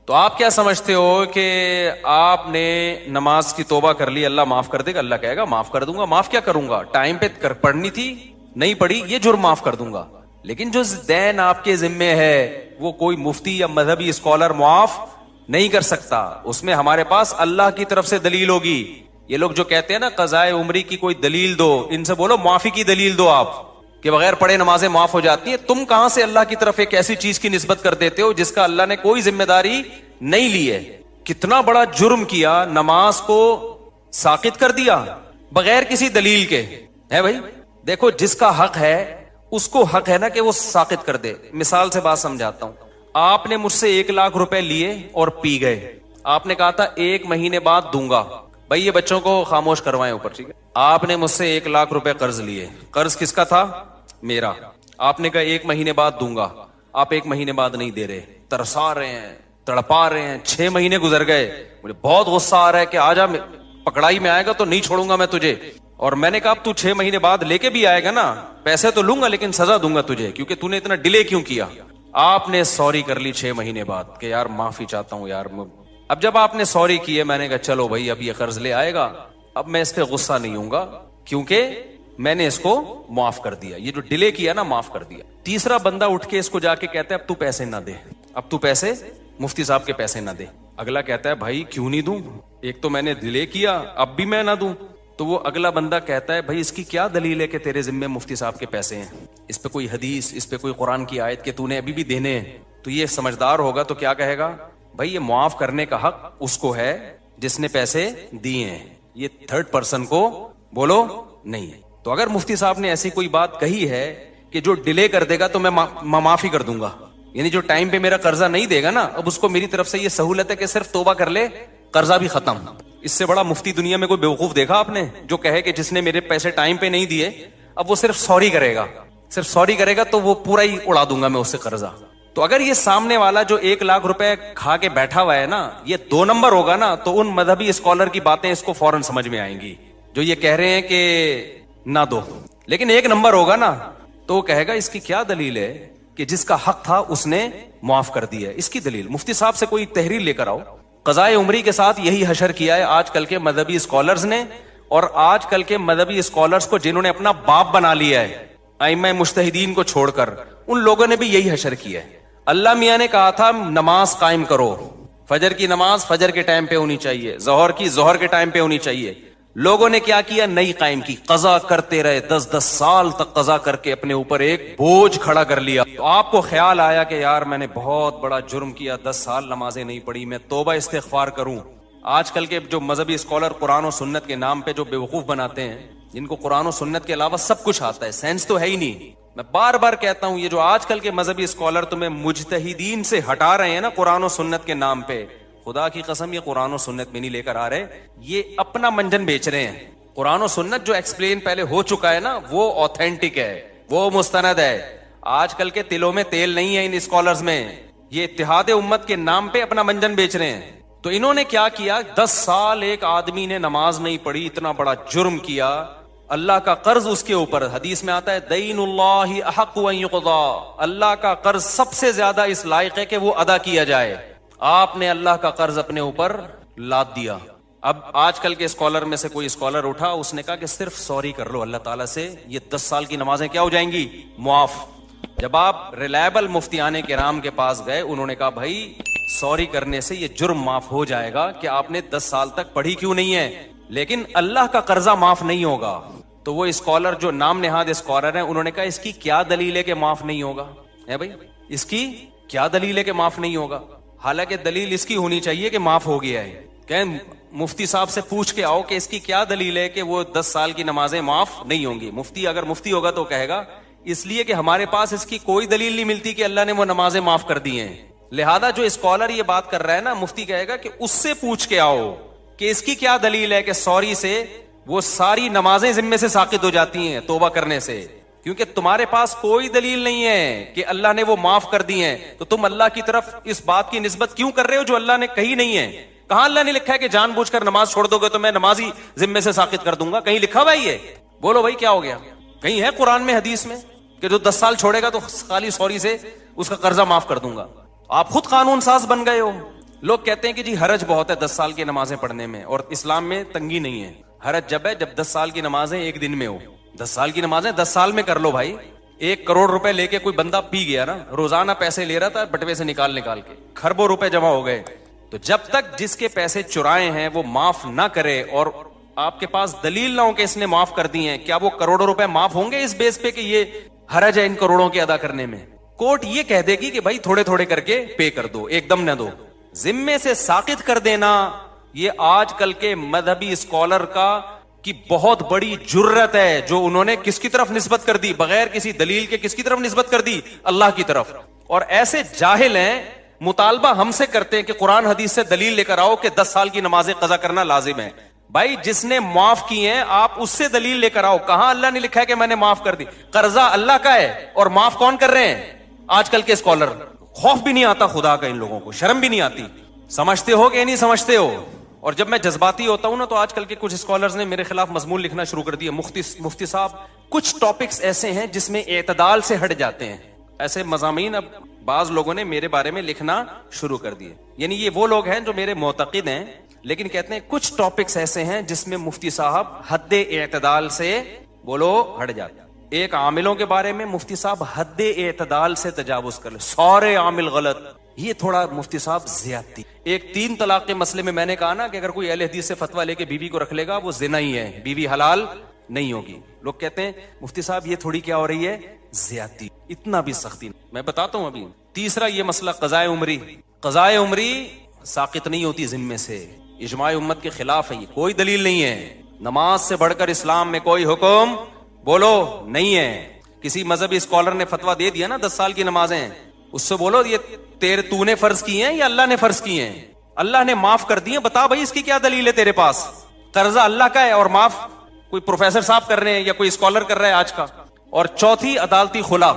تو آپ کیا سمجھتے ہو کہ آپ نے نماز کی توبہ کر لی، اللہ معاف کر دے گا؟ اللہ کہے گا معاف کر دوں گا. معاف کیا کروں گا؟ ٹائم پہ پڑھنی تھی نہیں پڑھی، یہ جرم معاف کر دوں گا. لیکن جو دین آپ کے ذمے ہے وہ کوئی مفتی یا مذہبی اسکالر معاف نہیں کر سکتا. اس میں ہمارے پاس اللہ کی طرف سے دلیل ہوگی. یہ لوگ جو کہتے ہیں نا قضائے عمری کی کوئی دلیل دو، ان سے بولو معافی کی دلیل دو آپ، کہ بغیر پڑھے نمازیں معاف ہو جاتی ہیں. تم کہاں سے اللہ کی طرف ایک ایسی چیز کی نسبت کر دیتے ہو جس کا اللہ نے کوئی ذمہ داری نہیں لی ہے؟ کتنا بڑا جرم کیا، نماز کو ساقط کر دیا بغیر کسی دلیل کے. ہے بھائی، دیکھو جس کا حق ہے اس کو حق ہے نا کہ وہ ساقط کر دے. مثال سے بات سمجھاتا ہوں. آپ نے مجھ سے 1,00,000 روپے لیے اور پی گئے. آپ نے کہا تھا 1 مہینے بعد دوں گا. بھائی یہ بچوں کو خاموش کروائیں اوپر، ٹھیک ہے؟ آپ نے مجھ سے 1,00,000 روپے قرض لیے. قرض کس کا تھا؟ میرا. آپ نے کہا 1 مہینے بعد دوں گا. آپ 1 مہینے بعد نہیں دے رہے، ترسا رہے ہیں، تڑپا رہے ہیں. 6 مہینے گزر گئے. مجھے بہت غصہ آ رہا ہے کہ آجا، پکڑائی میں آئے گا تو نہیں چھوڑوں گا میں تجھے. اور میں نے کہا اب تو 6 مہینے بعد لے کے بھی آئے گا نا، پیسے تو لوں گا لیکن سزا دوں گا تجھے، کیونکہ تو نے اتنا ڈیلے کیوں کیا. آپ نے سوری کر لی 6 مہینے بعد کہ یار معافی چاہتا ہوں یار. اب جب آپ نے سوری کی ہے، میں نے کہا چلو بھائی اب یہ قرض لے آئے گا، اب میں اس پہ غصہ نہیں ہوں گا کیونکہ میں نے اس کو معاف کر دیا. یہ جو ڈیلے کیا نا معاف کر دیا. تیسرا بندہ اٹھ کے اس کو جا کے کہتا ہے اب تو پیسے نہ دے، اب تو پیسے مفتی صاحب کے پیسے نہ دے. اگلا کہتا ہے بھائی کیوں نہیں دوں، ایک تو میں نے ڈیلے کیا اب بھی میں نہ دوں. تو وہ اگلا بندہ کہتا ہے بھائی اس کی کیا دلیل ہے کہ تیرے ذمے مفتی صاحب کے پیسے ہیں؟ اس پہ کوئی حدیث، اس پہ کوئی قرآن کی آیت کہ تو نے ابھی بھی دینے ہیں؟ تو یہ سمجھدار ہوگا تو کیا کہے گا؟ بھائی یہ معاف کرنے کا حق اس کو ہے جس نے پیسے دیے ہیں، یہ تھرڈ پرسن کو بولو نہیں ہے. تو اگر مفتی صاحب نے ایسی کوئی بات کہی ہے کہ جو ڈیلے کر دے گا تو میں معافی کر دوں گا، یعنی جو ٹائم پہ میرا قرضہ نہیں دے گا نا، اب اس کو میری طرف سے یہ سہولت ہے کہ صرف توبہ کر لے، قرضہ بھی ختم. اس سے بڑا مفتی دنیا میں کوئی بیوقوف دیکھا آپ نے جو کہے کہ جس نے میرے پیسے ٹائم پہ نہیں دیے اب وہ صرف سوری کرے گا، صرف سوری کرے گا تو وہ پورا ہی اڑا دوں گا میں اس سے قرضہ. تو اگر یہ سامنے والا جو 1,00,000 روپے کھا کے بیٹھا ہوا ہے نا یہ 2 نمبر ہوگا نا، تو ان مذہبی اسکالر کی باتیں اس کو فوراً سمجھ میں آئیں گی جو یہ کہہ رہے ہیں کہ نہ دو. لیکن 1 نمبر ہوگا نا تو وہ کہے گا اس کی کیا دلیل ہے کہ جس کا حق تھا اس نے معاف کر دیا ہے؟ اس کی دلیل مفتی صاحب سے کوئی تحریر لے کر آؤ. قضائے عمری کے ساتھ یہی حشر کیا ہے آج کل کے مذہبی اسکالرز نے، اور آج کل کے مذہبی اسکالرز کو جنہوں نے اپنا باپ بنا لیا ہے ائمہ مجتہدین کو چھوڑ کر، ان لوگوں نے بھی یہی حشر کیا ہے. اللہ میاں نے کہا تھا نماز قائم کرو، فجر کی نماز فجر کے ٹائم پہ ہونی چاہیے، ظہر کی ظہر کے ٹائم پہ ہونی چاہیے. لوگوں نے کیا کیا؟ نہیں قائم کی، قضا کرتے رہے، 10 سال تک قضا کر کے اپنے اوپر ایک بوجھ کھڑا کر لیا. تو آپ کو خیال آیا کہ یار میں نے بہت بڑا جرم کیا، 10 سال نمازیں نہیں پڑھی، میں توبہ استغفار کروں. آج کل کے جو مذہبی اسکالر قرآن و سنت کے نام پہ جو بیوقوف بناتے ہیں، جن کو قرآن و سنت کے علاوہ سب کچھ آتا ہے، سائنس تو ہے ہی نہیں. میں بار بار کہتا ہوں یہ جو آج کل کے مذہبی اسکالر تمہیں مجتہدین سے ہٹا رہے ہیں نا قرآن و سنت کے نام پہ، خدا کی قسم یہ قرآن و سنت میں نہیں لے کر آ رہے، یہ اپنا منجن بیچ رہے ہیں. قرآن و سنت جو ایکسپلین پہلے ہو چکا ہے نا وہ آتھینٹک ہے، وہ مستند ہے. آج کل کے تلوں میں تیل نہیں ہے ان اسکالرز میں، یہ اتحاد امت کے نام پہ اپنا منجن بیچ رہے ہیں. تو انہوں نے کیا کیا؟ 10 سال ایک آدمی نے نماز نہیں پڑھی، اتنا بڑا جرم کیا، اللہ کا قرض اس کے اوپر. حدیث میں آتا ہے دین اللہ احق ان یقضا، اللہ کا قرض سب سے زیادہ اس لائق ہے کہ وہ ادا کیا جائے. آپ نے اللہ کا قرض اپنے اوپر لاد دیا. اب آج کل کے اسکالر میں سے کوئی اسکالر اٹھا، اس نے کہا کہ صرف سوری کر لو اللہ تعالیٰ سے، یہ 10 سال کی نمازیں کیا ہو جائیں گی؟ معاف. جب آپ ریلائبل مفتیان کرام کے پاس گئے، انہوں نے کہا بھائی سوری کرنے سے یہ جرم معاف ہو جائے گا کہ آپ نے 10 سال تک پڑھی کیوں نہیں ہے، لیکن اللہ کا قرضہ معاف نہیں ہوگا. تو وہ اسکالر جو نام نہاد اسکالر ہیں انہوں نے کہا اس کی کیا دلیل ہے کہ معاف نہیں ہوگا؟ ہے بھائی اس کی کیا دلیل ہے کہ معاف نہیں ہوگا؟ حالانکہ دلیل اس کی ہونی چاہیے کہ معاف ہو گیا ہے. کہ مفتی صاحب سے پوچھ کے آؤ کہ اس کی کیا دلیل ہے کہ وہ 10 سال کی نمازیں معاف نہیں ہوں گی. مفتی اگر مفتی ہوگا تو کہے گا اس لیے کہ ہمارے پاس اس کی کوئی دلیل نہیں ملتی کہ اللہ نے وہ نمازیں معاف کر دی ہیں. لہذا جو اسکالر یہ بات کر رہا ہے نا، مفتی کہے گا کہ اس سے پوچھ کے آؤ کہ اس کی کیا دلیل ہے کہ سوری سے وہ ساری نمازیں ذمے سے ساقط ہو جاتی ہیں توبہ کرنے سے. کیونکہ تمہارے پاس کوئی دلیل نہیں ہے کہ اللہ نے وہ معاف کر دی ہیں، تو تم اللہ کی طرف اس بات کی نسبت کیوں کر رہے ہو جو اللہ نے کہی نہیں ہے؟ کہاں اللہ نے لکھا ہے کہ جان بوجھ کر نماز چھوڑ دو گے تو میں نمازی ذمے سے ساقط کر دوں گا؟ کہیں لکھا ہوا ہی ہے؟ بولو بھائی کیا ہو گیا؟ کہیں ہے قرآن میں حدیث میں کہ جو 10 سال چھوڑے گا تو خالی سوری سے اس کا قرضہ معاف کر دوں گا؟ آپ خود قانون ساز بن گئے ہو. لوگ کہتے ہیں کہ جی حرج بہت ہے 10 سال کی نمازیں پڑھنے میں، اور اسلام میں تنگی نہیں ہے. حرج جب ہے جب 10 سال کی نمازیں ایک دن میں ہو. 10 سال کی نمازیں 10 سال میں کر لو بھائی. 1 کروڑ روپے لے کے کوئی بندہ پی گیا نا، روزانہ پیسے لے رہا تھا بٹوے سے نکال کے، کھربوں روپے جمع ہو گئے. تو جب تک جس کے پیسے چرائے ہیں وہ معاف نہ کرے، اور آپ کے پاس دلیل نہ ہو کہ اس نے معاف کر دی ہیں، کیا وہ کروڑوں روپے معاف ہوں گے اس بیس پہ کہ یہ حرج ہے ان کروڑوں کے ادا کرنے میں؟ کورٹ یہ کہہ دے گی کہ بھائی تھوڑے تھوڑے کر کے پے کر دو، ایک دم نہ دو. ذمے سے ساقط کر دینا یہ آج کل کے مذہبی اسکالر کا کی بہت بڑی جرت ہے، جو انہوں نے کس کی طرف نسبت کر دی؟ بغیر کسی دلیل کے کس کی طرف نسبت کر دی؟ اللہ کی طرف. اور ایسے جاہل ہیں، مطالبہ ہم سے کرتے ہیں کہ قرآن حدیث سے دلیل لے کر آؤ کہ 10 سال کی نمازیں قضا کرنا لازم ہے. بھائی جس نے معاف کی ہیں آپ اس سے دلیل لے کر آؤ. کہاں اللہ نے لکھا ہے کہ میں نے معاف کر دی؟ قرضہ اللہ کا ہے اور معاف کون کر رہے ہیں؟ آج کل کے اسکالر. خوف بھی نہیں آتا خدا کا ان لوگوں کو، شرم بھی نہیں آتی. سمجھتے ہو کہ نہیں سمجھتے ہو؟ اور جب میں جذباتی ہوتا ہوں نا تو آج کل کے کچھ اسکالرز نے میرے خلاف مضمون لکھنا شروع کر دیا. مفتی صاحب کچھ ٹاپکس ایسے ہیں جس میں اعتدال سے ہٹ جاتے ہیں. ایسے مضامین اب بعض لوگوں نے میرے بارے میں لکھنا شروع کر دیے. یعنی یہ وہ لوگ ہیں جو میرے معتقد ہیں لیکن کہتے ہیں کچھ ٹاپکس ایسے ہیں جس میں مفتی صاحب حد اعتدال سے بولو ہٹ جاتے ہیں. ایک عاملوں کے بارے میں مفتی صاحب حد اعتدال سے تجاوز کر لے، سارے عامل غلط، یہ تھوڑا مفتی صاحب زیادتی. ایک 3 طلاق کے مسئلے میں نے کہا نا کہ اگر کوئی اہل حدیث سے فتویٰ لے کے بیوی کو رکھ لے گا وہ زنا ہی ہے، بیوی حلال نہیں ہوگی. لوگ کہتے ہیں مفتی صاحب یہ تھوڑی کیا ہو رہی ہے؟ زیادتی. اتنا بھی سختی میں بتاتا ہوں ابھی. تیسرا یہ مسئلہ قضائے عمری. قضائے عمری ساقط نہیں ہوتی ذمے سے، اجماع امت کے خلاف ہے. یہ کوئی دلیل نہیں ہے. نماز سے بڑھ کر اسلام میں کوئی حکم بولو نہیں ہے. کسی مذہبی اسکالر نے فتویٰ دے دیا نا 10 سال کی نمازیں، اس سے بولو یہ تو نے فرض کی ہیں یا اللہ نے فرض کی ہیں؟ اللہ نے معاف کر دی ہیں، بتا بھائی اس کی کیا دلیل ہے تیرے پاس؟ قرضہ اللہ کا ہے اور معاف کوئی پروفیسر صاحب کر رہے ہیں یا کوئی اسکالر کر رہا ہے آج کا. اور چوتھی عدالتی خلا.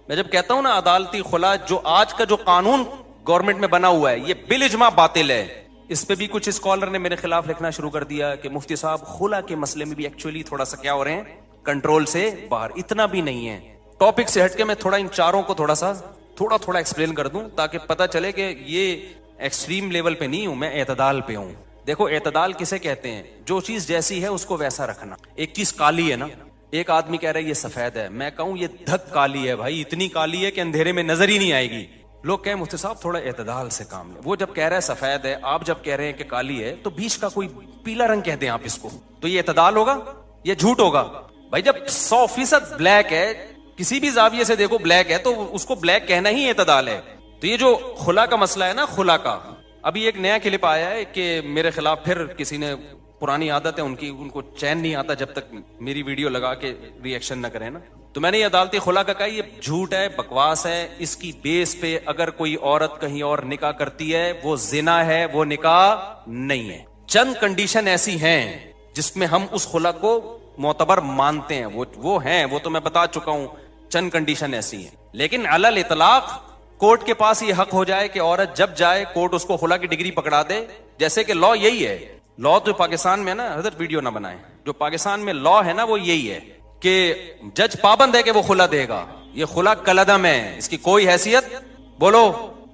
میں جب کہتا ہوں نا عدالتی خلا، جو آج کا جو قانون گورنمنٹ میں بنا ہوا ہے یہ بالاجماع باطل ہے. اس پہ بھی کچھ اسکالر نے میرے خلاف لکھنا شروع کر دیا کہ مفتی صاحب خلا کے مسئلے میں بھی ایکچولی تھوڑا سا کیا ہو رہے ہیں، کنٹرول سے باہر. اتنا بھی نہیں ہے. ٹاپک سے ہٹ کے میں تھوڑا ان چاروں کو تھوڑا ایکسپلین کر دوں تاکہ پتہ چلے کہ یہ ایکسٹریم لیول پہ نہیں ہوں، میں اعتدال پہ ہوں. دیکھو اعتدال کسے کہتے ہیں؟ جو چیز جیسی ہے اس کو ویسا رکھنا. ایک چیز کالی ہے نا، ایک آدمی کہہ رہا ہے یہ سفید ہے، میں کہوں یہ دھک کالی ہے بھائی، اتنی کالی ہے کہ اندھیرے میں نظر ہی نہیں آئے گی. لوگ کہیں مفتی صاحب تھوڑا اعتدال سے کام لیں. وہ جب کہہ رہا ہے سفید ہے، آپ جب کہہ رہے ہیں کہ کالی ہے، تو بیچ کا کوئی پیلا رنگ کہہ دیں آپ اس کو، تو یہ اعتدال ہوگا یا جھوٹ ہوگا؟ بھائی جب 100% بلیک ہے، کسی بھی زاویے سے دیکھو بلیک ہے، تو اس کو بلیک کہنا ہی اعتدال ہے. تو یہ جو خلا کا مسئلہ ہے نا، خلا کا ابھی ایک نیا کلپ آیا ہے کہ میرے خلاف پھر کسی نے، پرانی عادت ہے ان کو چین نہیں آتا جب تک میری ویڈیو لگا کے ری ایکشن نہ کرے نا. تو میں نے یہ عدالتی خلا کا کہا یہ جھوٹ ہے، بکواس ہے. اس کی بیس پہ اگر کوئی عورت کہیں اور نکاح کرتی ہے وہ زنا ہے، وہ نکاح نہیں ہے. چند کنڈیشن ایسی ہیں جس میں ہم اس خلا کو معتبر مانتے ہیں، وہ ہیں، وہ تو میں بتا چکا ہوں. چند کنڈیشن ایسی ہیں، لیکن علی الاطلاق کورٹ کے پاس یہ حق ہو جائے کہ عورت جب جائے کورٹ اس کو خلا کی ڈگری پکڑا دے. جیسے کہ لا یہی ہے، لا تو پاکستان میں نا، حضرت ویڈیو نہ بنائیں، جو پاکستان میں لا ہے نا وہ یہی ہے کہ جج پابند ہے کہ وہ خلا دے گا. یہ خلا کلعدم ہے، اس کی کوئی حیثیت بولو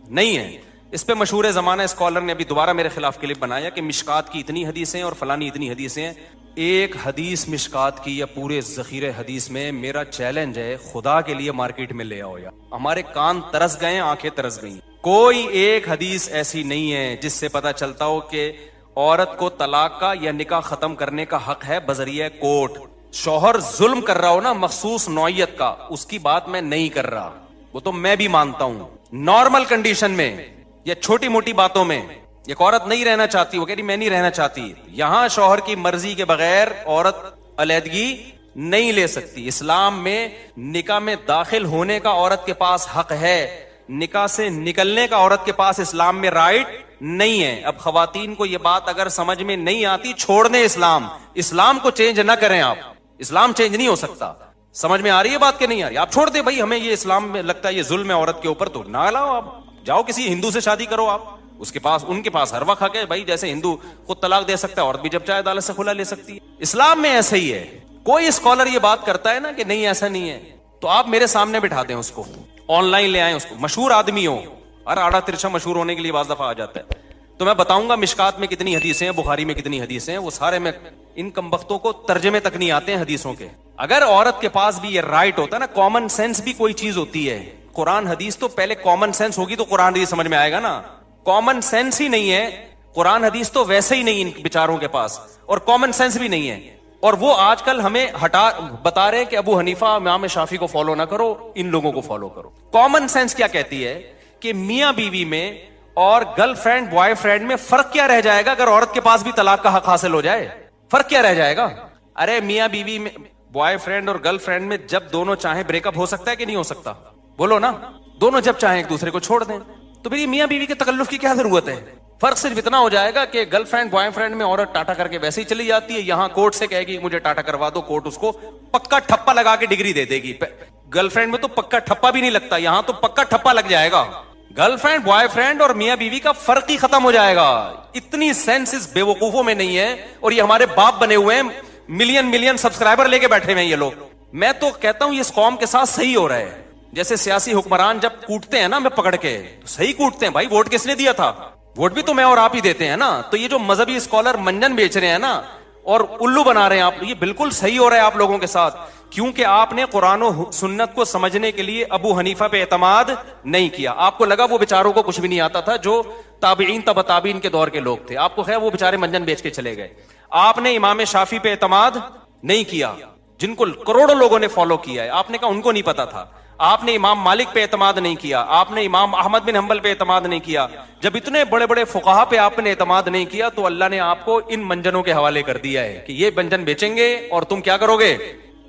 نہیں ہے. اس پہ مشہور زمانہ اسکالر نے ابھی دوبارہ میرے خلاف کلپ بنایا کہ مشکات کی اتنی حدیثیں اور فلانی اتنی حدیثیں. ایک حدیث مشکات کی یا پورے ذخیرے حدیث میں میرا چیلنج ہے، خدا کے لیے مارکیٹ میں لے آؤ. یا ہمارے کان ترس گئے، آنکھیں ترس گئی. کوئی ایک حدیث ایسی نہیں ہے جس سے پتا چلتا ہو کہ عورت کو طلاق کا یا نکاح ختم کرنے کا حق ہے بذریعہ کورٹ. شوہر ظلم کر رہا ہو نا مخصوص نوعیت کا، اس کی بات میں نہیں کر رہا، وہ تو میں بھی مانتا ہوں. نارمل کنڈیشن میں یا چھوٹی موٹی باتوں میں ایک عورت نہیں رہنا چاہتی، وہ کہہ رہی میں نہیں رہنا چاہتی، یہاں شوہر کی مرضی کے بغیر عورت علیحدگی نہیں لے سکتی. اسلام میں نکاح میں داخل ہونے کا عورت کے پاس حق ہے، نکاح سے نکلنے کا عورت کے پاس اسلام میں رائٹ نہیں ہے. اب خواتین کو یہ بات اگر سمجھ میں نہیں آتی، چھوڑ دیں اسلام کو چینج نہ کریں. آپ اسلام چینج نہیں ہو سکتا. سمجھ میں آ رہی ہے بات کہ نہیں آ رہی؟ آپ چھوڑ دیں بھائی، ہمیں یہ اسلام میں لگتا ہے یہ ظلم ہے عورت کے اوپر، تو نہ لاؤ. آپ جاؤ کسی ہندو سے شادی کرو، آپ ان کے پاس ہر وقت حق ہے بھائی. جیسے ہندو خود طلاق دے سکتا ہے، عورت بھی جب چاہے عدالت سے خلا لے سکتی ہے. اسلام میں ایسا ہی ہے. کوئی اسکالر یہ بات کرتا ہے نا کہ نہیں ایسا نہیں ہے، تو آپ میرے سامنے بٹھا دیں اس کو، آن لائن لے آئیں اس کو، مشہور آدمی ہو، اور آڑا ترچھا مشہور ہونے کے لیے بعض دفعہ آ جاتا ہے. تو میں بتاؤں گا مشکات میں کتنی حدیثیں ہیں, بخاری میں کتنی حدیثیں ہیں, وہ سارے میں ان کمبختوں کو ترجمے تک نہیں آتے ہیں حدیثوں کے. اگر عورت کے پاس بھی یہ رائٹ ہوتا ہے نا, کامن سینس بھی کوئی چیز ہوتی ہے. قرآن حدیث تو پہلے کامن سینس ہوگی تو قرآن حدیث سمجھ میں آئے گا نا. کامن سینس ہی نہیں ہے, قرآن حدیث تو ویسے ہی نہیں ان بیچاروں کے پاس, اور کامن سینس بھی نہیں ہے. اور وہ آج کل ہمیں بتا رہے کہ ابو حنیفہ امام شافعی کو فالو نہ کرو, ان لوگوں کو فالو کرو. کامن سینس کیا کہتی ہے کہ میاں بیوی میں اور گرل فرینڈ بوائے فرینڈ میں فرق کیا رہ جائے گا اگر عورت کے پاس بھی طلاق کا حق حاصل ہو جائے؟ فرق کیا رہ جائے گا؟ ارے میاں بیوی میں, بوائے فرینڈ اور گرل فرینڈ میں جب دونوں چاہیں بریک اپ ہو سکتا ہے کہ نہیں ہو سکتا؟ بولو نا. دونوں جب چاہیں ایک دوسرے کو چھوڑ دیں, تو پھر یہ میاں بیوی کے تکلف کی کیا ضرورت ہے؟ فرق صرف اتنا ہو جائے گا کہ گرل فرینڈ بوائے فرینڈ میں عورت ٹاٹا کر کے ویسے ہی چلی جاتی ہے, یہاں کورٹ سے کہے گی مجھے ٹاٹا کروا دو, کورٹ اس کو پکا ٹھپا لگا کے ڈگری دے دے گی. گرل فرینڈ میں تو پکا ٹھپا بھی نہیں لگتا, یہاں تو پکا ٹھپا لگ جائے گا. گرل فرینڈ بوائے فرینڈ اور میاں بیوی کا فرق ہی ختم ہو جائے گا. اتنی سینس اس بے وقوفوں میں نہیں ہے, اور یہ ہمارے باپ بنے ہوئے ہیں, ملین سبسکرائبر لے کے بیٹھے ہوئے ہیں یہ لوگ. میں تو کہتا ہوں یہ اس قوم کے ساتھ صحیح ہو رہا ہے. جیسے سیاسی حکمران جب کوٹتے ہیں نا میں پکڑ کے, تو صحیح کوٹتے ہیں بھائی, ووٹ کس نے دیا تھا؟ ووٹ بھی تو میں اور آپ ہی دیتے ہیں نا. تو یہ جو مذہبی اسکالر منجن بیچ رہے ہیں نا اور الو بنا رہے ہیں آپ, یہ بالکل صحیح ہو رہا ہے آپ لوگوں کے ساتھ, کیونکہ آپ نے قرآن و سنت کو سمجھنے کے لیے ابو حنیفہ پہ اعتماد نہیں کیا. آپ کو لگا وہ بیچاروں کو کچھ بھی نہیں آتا تھا, جو تابعین تبع تابعین کے دور کے لوگ تھے, آپ کو خیر وہ بیچارے منجن بیچ کے چلے گئے. آپ نے امام شافعی پہ اعتماد نہیں کیا, جن کو کروڑوں لوگوں نے فالو کیا ہے, آپ نے کہا ان کو نہیں پتا تھا. آپ نے امام مالک پہ اعتماد نہیں کیا, آپ نے امام احمد بن حنبل پہ اعتماد نہیں کیا. جب اتنے بڑے بڑے فقہا پہ آپ نے اعتماد نہیں کیا تو اللہ نے آپ کو ان منجنوں کے حوالے کر دیا ہے کہ یہ منجن بیچیں گے اور تم کیا کرو گے,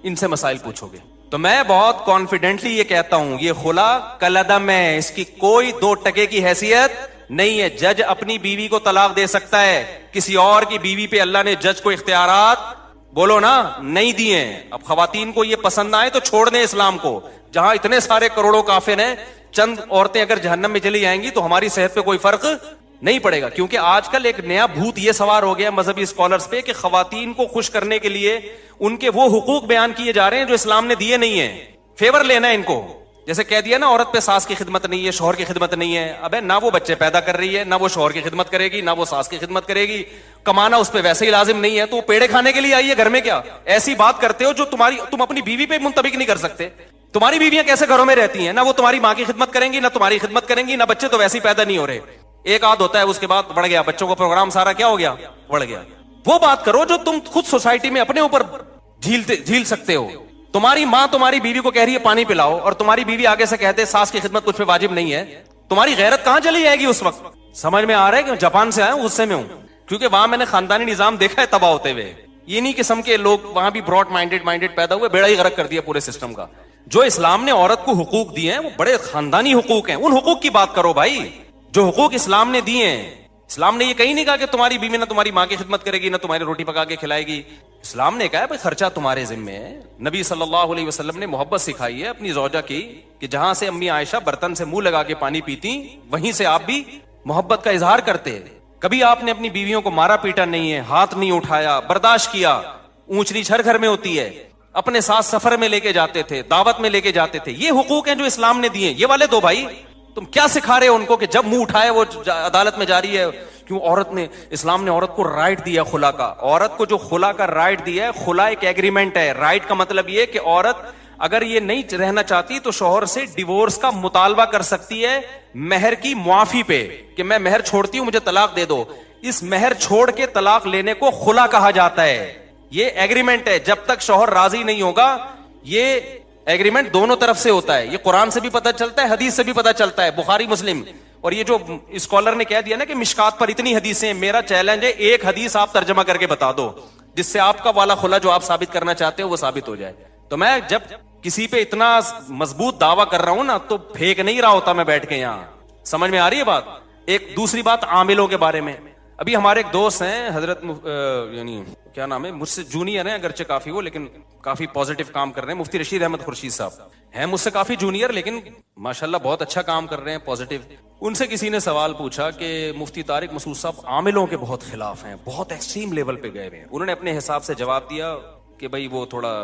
ان سے مسائل پوچھو گے. تو میں بہت کانفیڈنٹلی یہ کہتا ہوں, یہ خلا کلعدم ہے, اس کی کوئی 2 ٹکے کی حیثیت نہیں ہے. جج اپنی بیوی کو طلاق دے سکتا ہے, کسی اور کی بیوی پہ اللہ نے جج کو اختیارات بولو نا نہیں دیے. اب خواتین کو یہ پسند نہ آئے تو چھوڑ دیں اسلام کو. جہاں اتنے سارے کروڑوں کافر ہیں, چند عورتیں اگر جہنم میں چلی جائیں گی تو ہماری صحت پہ کوئی فرق نہیں پڑے گا. کیونکہ آج کل ایک نیا بھوت یہ سوار ہو گیا مذہبی اسکالرز پہ کہ خواتین کو خوش کرنے کے لیے ان کے وہ حقوق بیان کیے جا رہے ہیں جو اسلام نے دیے نہیں ہیں. فیور لینا ہے ان کو, جیسے کہہ دیا نا عورت پہ ساس کی خدمت نہیں ہے, شوہر کی خدمت نہیں ہے. ابے نہ وہ بچے پیدا کر رہی ہے, نہ وہ شوہر کی خدمت کرے گی, نہ وہ ساس کی خدمت کرے گی, کمانا اس پہ ویسے ہی لازم نہیں ہے, تو وہ پیڑے کھانے کے لیے آئی ہے گھر میں. کیا ایسی بات کرتے ہو جو تم اپنی بیوی پہ منطبق نہیں کر سکتے؟ تمہاری بیویاں کیسے گھروں میں رہتی ہیں, نہ وہ تمہاری ماں کی خدمت کریں گی, نہ تمہاری خدمت کریں گی, نہ بچے تو ویسے ہی پیدا نہیں ہو رہے. ایک آدھ ہوتا ہے, اس کے بعد بڑھ گیا بچوں کا پروگرام, سارا کیا ہو گیا, بڑھ گیا. وہ بات کرو جو تم خود سوسائٹی میں اپنے اوپر جھیل سکتے ہو. تمہاری ماں تمہاری بیوی کو کہہ رہی ہے پانی پلاؤ, اور تمہاری بیوی آگے سے کہتے ساس کی خدمت کچھ پہ واجب نہیں ہے, تمہاری غیرت کہاں چلی جائے گی اس وقت؟ سمجھ میں آ رہا ہے کہ جاپان سے آیا ہوں, غصے میں ہوں, کیونکہ وہاں میں نے خاندانی نظام دیکھا ہے تباہ ہوتے ہوئے. یہ نہیں قسم کے لوگ وہاں بھی براڈ مائنڈیڈ پیدا ہوئے, بیڑا ہی غرق کر دیا پورے سسٹم کا. جو اسلام نے عورت کو حقوق دیے ہیں وہ بڑے خاندانی حقوق ہیں, ان حقوق کی بات کرو بھائی, جو حقوق اسلام نے دیے ہیں. اسلام نے یہ کہیں نہیں کہا کہ تمہاری بیوی نہ تمہاری ماں کی خدمت کرے گی, نہ تمہاری روٹی پکا کے کھلائے گی. اسلام نے کہا بھائی خرچہ تمہارے ذمہ ہے. نبی صلی اللہ علیہ وسلم نے محبت سکھائی ہے اپنی زوجہ کی, کہ جہاں سے امی عائشہ برتن سے منہ لگا کے پانی پیتی, وہیں سے آپ بھی محبت کا اظہار کرتے. کبھی آپ نے اپنی بیویوں کو مارا پیٹا نہیں ہے, ہاتھ نہیں اٹھایا, برداشت کیا. اونچ نیچ ہر گھر میں ہوتی ہے. اپنے ساتھ سفر میں لے کے جاتے تھے, دعوت میں لے کے جاتے تھے. یہ حقوق ہیں جو اسلام نے دیے, یہ والے دو بھائی. تم کیا سکھا رہے ہو ان کو کہ جب منہ اٹھائے وہ عدالت میں جاری ہے؟ کیوں عورت نے, اسلام نے عورت کو رائٹ دیا خلا کا. عورت کو جو خلا کا رائٹ دیا ہے, خلا ایک ایگریمنٹ ہے. رائٹ کا مطلب یہ کہ عورت اگر یہ نہیں رہنا چاہتی تو شوہر سے ڈیورس کا مطالبہ کر سکتی ہے مہر کی معافی پہ, کہ میں مہر چھوڑتی ہوں, مجھے طلاق دے دو. اس مہر چھوڑ کے طلاق لینے کو خلا کہا جاتا ہے. یہ ایگریمنٹ ہے, جب تک شوہر راضی نہیں ہوگا. یہ ایگریمنٹ دونوں طرف سے ہوتا ہے. یہ قرآن سے بھی پتہ چلتا ہے, حدیث سے بھی پتہ چلتا ہے, بخاری مسلم. اور یہ جو اسکالر نے کہہ دیا نا کہ مشکات پر اتنی حدیثیں, میرا چیلنج ہے ایک حدیث آپ ترجمہ کر کے بتا دو جس سے آپ کا والا خلا جو آپ ثابت کرنا چاہتے ہو وہ ثابت ہو جائے. تو میں جب کسی پہ اتنا مضبوط دعویٰ کر رہا ہوں نا تو پھینک نہیں رہا ہوتا میں بیٹھ کے یہاں. سمجھ میں آ رہی ہے بات؟ ایک دوسری بات عاملوں کے بارے میں. ابھی ہمارے ایک دوست ہیں حضرت یعنی کیا نام ہے, مجھ سے جونیئر ہیں اگرچہ کافی, وہ لیکن کافی پازیٹیو کام کر رہے ہیں. مفتی رشید احمد خورشید صاحب ہیں مجھ سے کافی جونیئر, لیکن ماشاءاللہ بہت اچھا کام کر رہے ہیں, پازیٹیو. ان سے کسی نے سوال پوچھا کہ مفتی طارق مسعود صاحب عاملوں کے بہت خلاف ہیں, بہت ایکسٹریم لیول پہ گئے ہوئے ہیں. انہوں نے اپنے حساب سے جواب دیا کہ بھائی وہ تھوڑا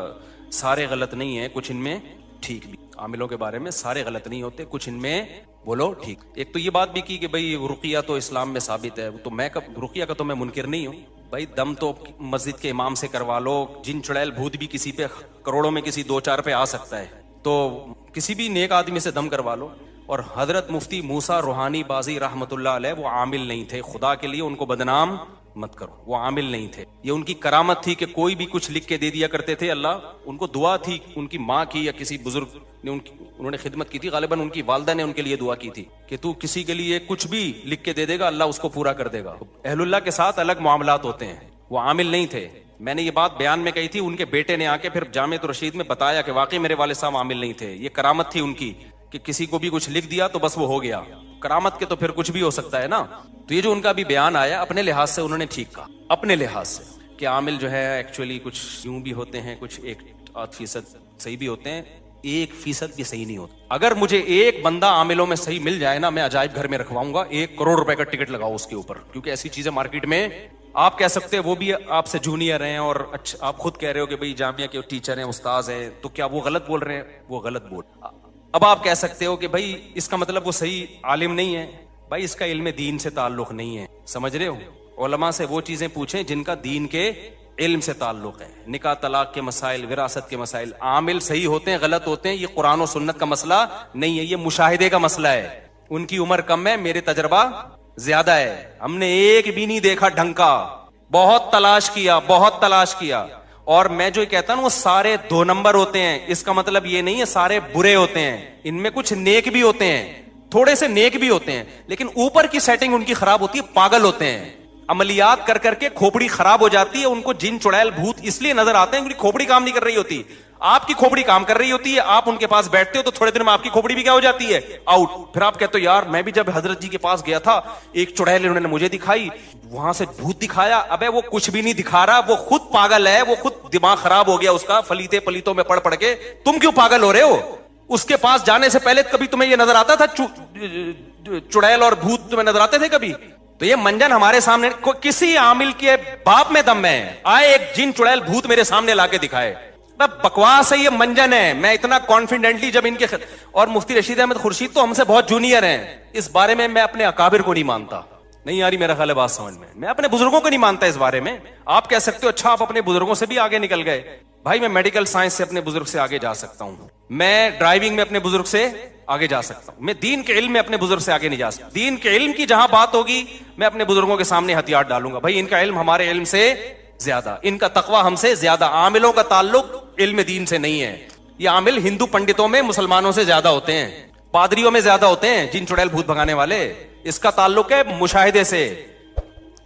سارے غلط نہیں ہیں, کچھ ان میں ٹھیک بھی. عاملوں کے بارے میں سارے غلط نہیں ہوتے, کچھ ان میں بولو ٹھیک. ایک تو یہ بات بھی کی کہ بھائی رقیہ تو اسلام میں ثابت ہے, تو میں رقیہ کا تو میں منکر نہیں ہوں بھائی. دم تو مسجد کے امام سے کروا لو. جن چڑیل بھوت بھی کسی پہ کروڑوں میں کسی 2-4 پہ آ سکتا ہے, تو کسی بھی نیک آدمی سے دم کروا لو. اور حضرت مفتی موسیٰ روحانی بازی رحمت اللہ علیہ وہ عامل نہیں تھے, خدا کے لیے ان کو بدنام مت کرو, وہ عامل نہیں تھے. یہ ان کی کرامت تھی کہ کوئی بھی کچھ لکھ کے دے دیا کرتے تھے. اللہ ان کو دعا تھی, ان کی ماں کی یا کسی بزرگ نے انہوں نے خدمت کی تھی, غالباً ان کی والدہ نے ان کے لیے دعا کی تھی کہ تو کسی کے لیے کچھ بھی لکھ کے دے دے گا, اللہ اس کو پورا کر دے گا. اہل اللہ کے ساتھ الگ معاملات ہوتے ہیں, وہ عامل نہیں تھے. میں نے یہ بات بیان میں کہی تھی, ان کے بیٹے نے آ کے پھر جامعۃ الرشید میں بتایا کہ واقعی میرے والد صاحب عامل نہیں تھے. یہ کرامت تھی ان کی کہ کسی کو بھی کچھ لکھ دیا تو بس وہ ہو گیا. کرامت کے تو پھر کچھ بھی ہو سکتا ہے نا. تو یہ جو ان کا بھی بیان آیا, اپنے لحاظ سے انہوں نے ٹھیک کہا, اپنے لحاظ سے, کہ عامل جو ہے ایکچولی کچھ یوں بھی ہوتے ہیں, کچھ 1-8% صحیح بھی ہوتے ہیں, 1% بھی صحیح نہیں ہوتا. اگر مجھے ایک بندہ عاملوں میں صحیح مل جائے نا, میں عجائب گھر میں رکھواؤں گا, 1 کروڑ روپے کا ٹکٹ لگاؤ اس کے اوپر, کیونکہ ایسی چیزیں مارکیٹ میں آپ کہہ سکتے ہیں وہ بھی آپ سے جونیئر ہیں, اور اچھا آپ خود کہہ رہے ہو کہ بھئی جامعہ کے ٹیچر ہیں, استاذ ہیں, تو کیا وہ غلط بول رہے ہیں؟ وہ غلط بول. اب آپ کہہ سکتے ہو کہ بھئی اس کا مطلب وہ صحیح عالم نہیں ہے. بھائی اس کا علم دین سے تعلق نہیں ہے, سمجھ رہے ہو؟ علماء سے وہ چیزیں پوچھیں جن کا دین کے علم سے تعلق ہے. نکاح طلاق کے مسائل, وراثت کے مسائل, عامل صحیح ہوتے ہیں غلط ہوتے ہیں, یہ قرآن و سنت کا مسئلہ نہیں ہے, یہ مشاہدے کا مسئلہ ہے. ان کی عمر کم ہے, میرے تجربہ زیادہ ہے, ہم نے ایک بھی نہیں دیکھا ڈھنگ کا, بہت تلاش کیا, بہت تلاش کیا. اور میں جو کہتا ہوں وہ سارے 2 نمبر ہوتے ہیں, اس کا مطلب یہ نہیں ہے سارے برے ہوتے ہیں, ان میں کچھ نیک بھی ہوتے ہیں, تھوڑے سے نیک بھی ہوتے ہیں, لیکن اوپر کی سیٹنگ ان کی خراب ہوتی ہے, پاگل ہوتے ہیں, عملیات کر کر کے کھوپڑی خراب ہو جاتی ہے. ان کو جن چڑیل بھوت اس لیے نظر آتے ہیں کیونکہ کھوپڑی کام نہیں کر رہی ہوتی. آپ کی کھوپڑی کام کر رہی ہوتی ہے, آپ ان کے پاس بیٹھتے ہو تو تھوڑے دن میں آپ کی کھوپڑی بھی کیا ہو جاتی ہے, آؤٹ. پھر آپ کہتے ہو یار میں بھی جب حضرت جی کے پاس گیا تھا, ایک چڑیل انہوں نے مجھے دکھائی, وہاں سے بھوت دکھایا. ابے وہ کچھ بھی نہیں دکھا رہا, وہ خود پاگل ہے, وہ خود دماغ خراب ہو گیا اس کا فلیتے پلیتوں میں پڑھ کے. تم کیوں پاگل ہو رہے ہو؟ اس کے پاس جانے سے پہلے کبھی تمہیں یہ نظر آتا تھا چڑیل اور بھوت تمہیں نظر آتے تھے کبھی؟ تو یہ منجن ہمارے سامنے, کسی عامل کے باپ میں دم ہے, آئے ایک جن چڑیل بھوت میرے سامنے لا کے دکھائے. بکواس ہے, یہ منجن ہے. میں اتنا کانفیڈنٹلی جب ان کے اور مفتی رشید احمد خورشید تو ہم سے بہت جونیئر ہیں, اس بارے میں میں اپنے اکابر کو نہیں مانتا. نہیں آ رہی میرا خیال ہے بات سمجھ میں اپنے بزرگوں کو نہیں مانتا اس بارے میں. آپ کہہ سکتے ہو اچھا آپ اپنے بزرگوں سے بھی آگے نکل گئے. بھائی میں میڈیکل سائنس سے اپنے بزرگ سے آگے جا سکتا ہوں, میں ڈرائیونگ میں اپنے بزرگ سے آگے جا سکتا ہوں, میں دین کے علم میں اپنے بزرگ سے آگے نہیں جا سکتا. دین کے علم کی جہاں بات ہوگی میں اپنے بزرگوں کے سامنے ہتھیار ڈالوں گا. بھائی ان کا علم ہمارے علم سے زیادہ, ان کا تقوی ہم سے زیادہ. عاملوں کا تعلق علم دین سے نہیں ہے. یہ عامل ہندو پنڈتوں میں مسلمانوں سے زیادہ ہوتے ہیں, پادریوں میں زیادہ ہوتے ہیں, جن چڑیل بھوت بھگانے والے. اس کا تعلق ہے مشاہدے سے.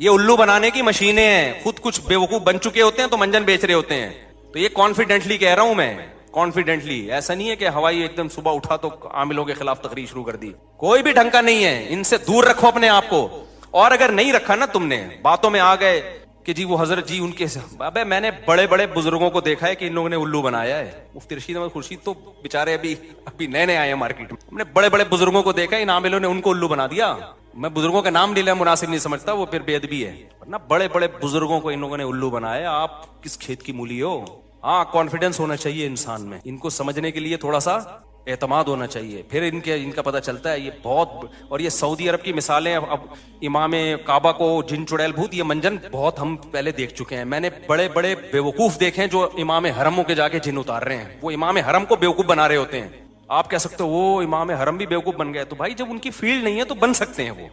یہ الو بنانے کی مشینیں ہیں, خود کچھ بیوقوف بن چکے ہوتے ہیں تو منجن بیچ رہے ہوتے ہیں. تو یہ کانفیڈنٹلی کہہ رہا ہوں میں, کانفیڈنٹلی. ایسا نہیں ہے کہ ہوائی ایک دم صبح اٹھا تو عاملوں کے خلاف تقریر شروع کر دی. کوئی بھی ڈھنگ کا نہیں ہے, ان سے دور رکھو اپنے آپ کو. اور اگر نہیں رکھا نا تم نے, باتوں میں آ گئے کہ جی وہ حضرت جی ان کے, ابے میں نے بڑے بڑے بزرگوں کو دیکھا ہے کہ ان لوگوں نے الو بنایا ہے. مفتی رشید احمد خورشید تو بےچارے ابھی نئے نئے آئے ہیں مارکیٹ میں. ہم نے بڑے بڑے بزرگوں کو دیکھا, ان عاملوں نے ان کو الو بنا دیا. میں بزرگوں کا نام لینا مناسب نہیں سمجھتا, وہ پھر بے ادبی ہے. ورنہ بڑے بڑے بزرگوں کو ان لوگوں نے الو بنایا. آپ کس کھیت کی مولی ہو؟ ہاں کانفیڈنس ہونا چاہیے انسان میں, ان کو سمجھنے کے لیے تھوڑا سا اعتماد ہونا چاہیے, پھر ان کا پتہ چلتا ہے. یہ بہت, اور یہ سعودی عرب کی مثالیں, اب امام کعبہ کو جن چڑیل بھوت, یہ منجن بہت ہم پہلے دیکھ چکے ہیں. میں نے بڑے بڑے بیوقوف دیکھے ہیں جو امام حرموں کے جا کے جن اتار رہے ہیں. وہ امام حرم کو بیوقوف بنا رہے ہوتے ہیں. آپ کہہ سکتے ہو وہ امام حرم بھی بیوقوف بن گئے. تو بھائی جب ان کی فیلڈ نہیں ہے تو بن سکتے ہیں وہ.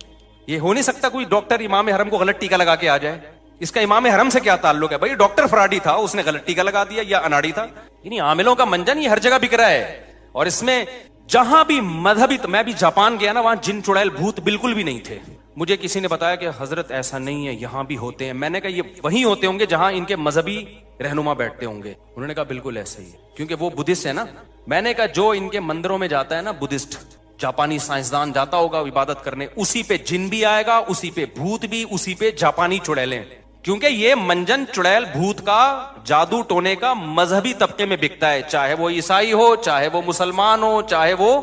یہ ہو نہیں سکتا کوئی ڈاکٹر امام حرم کو غلط ٹیکا لگا کے آ جائے. اس کا امام حرم سے کیا تعلق ہے؟ بھائی ڈاکٹر فراڈی تھا, اس نے غلط ٹیکا لگا دیا, یا اناڑی تھا. یعنی عاملوں کا منجن یہ ہر جگہ بک رہا ہے. اور اس میں جہاں بھی مذہبی, میں بھی جاپان گیا نا, وہاں جن چڑیل بھوت بالکل بھی نہیں تھے. مجھے کسی نے بتایا کہ حضرت ایسا نہیں ہے, یہاں بھی ہوتے ہیں. میں نے کہا یہ وہیں ہوتے ہوں گے جہاں ان کے مذہبی رہنما بیٹھتے ہوں گے. انہوں نے کہا بالکل ایسا ہی ہے, کیونکہ وہ بدھسٹ ہے نا. میں نے کہا جو ان کے مندروں میں جاتا ہے نا بدھسٹ, جاپانی سائنسدان جاتا ہوگا عبادت کرنے, اسی پہ جن بھی آئے گا, اسی پہ بھوت بھی, اسی پہ جاپانی چڑیلیں. کیونکہ یہ منجن چڑیل بھوت کا, جادو ٹونے کا مذہبی طبقے میں بکتا ہے. چاہے وہ عیسائی ہو, چاہے وہ مسلمان ہو, چاہے وہ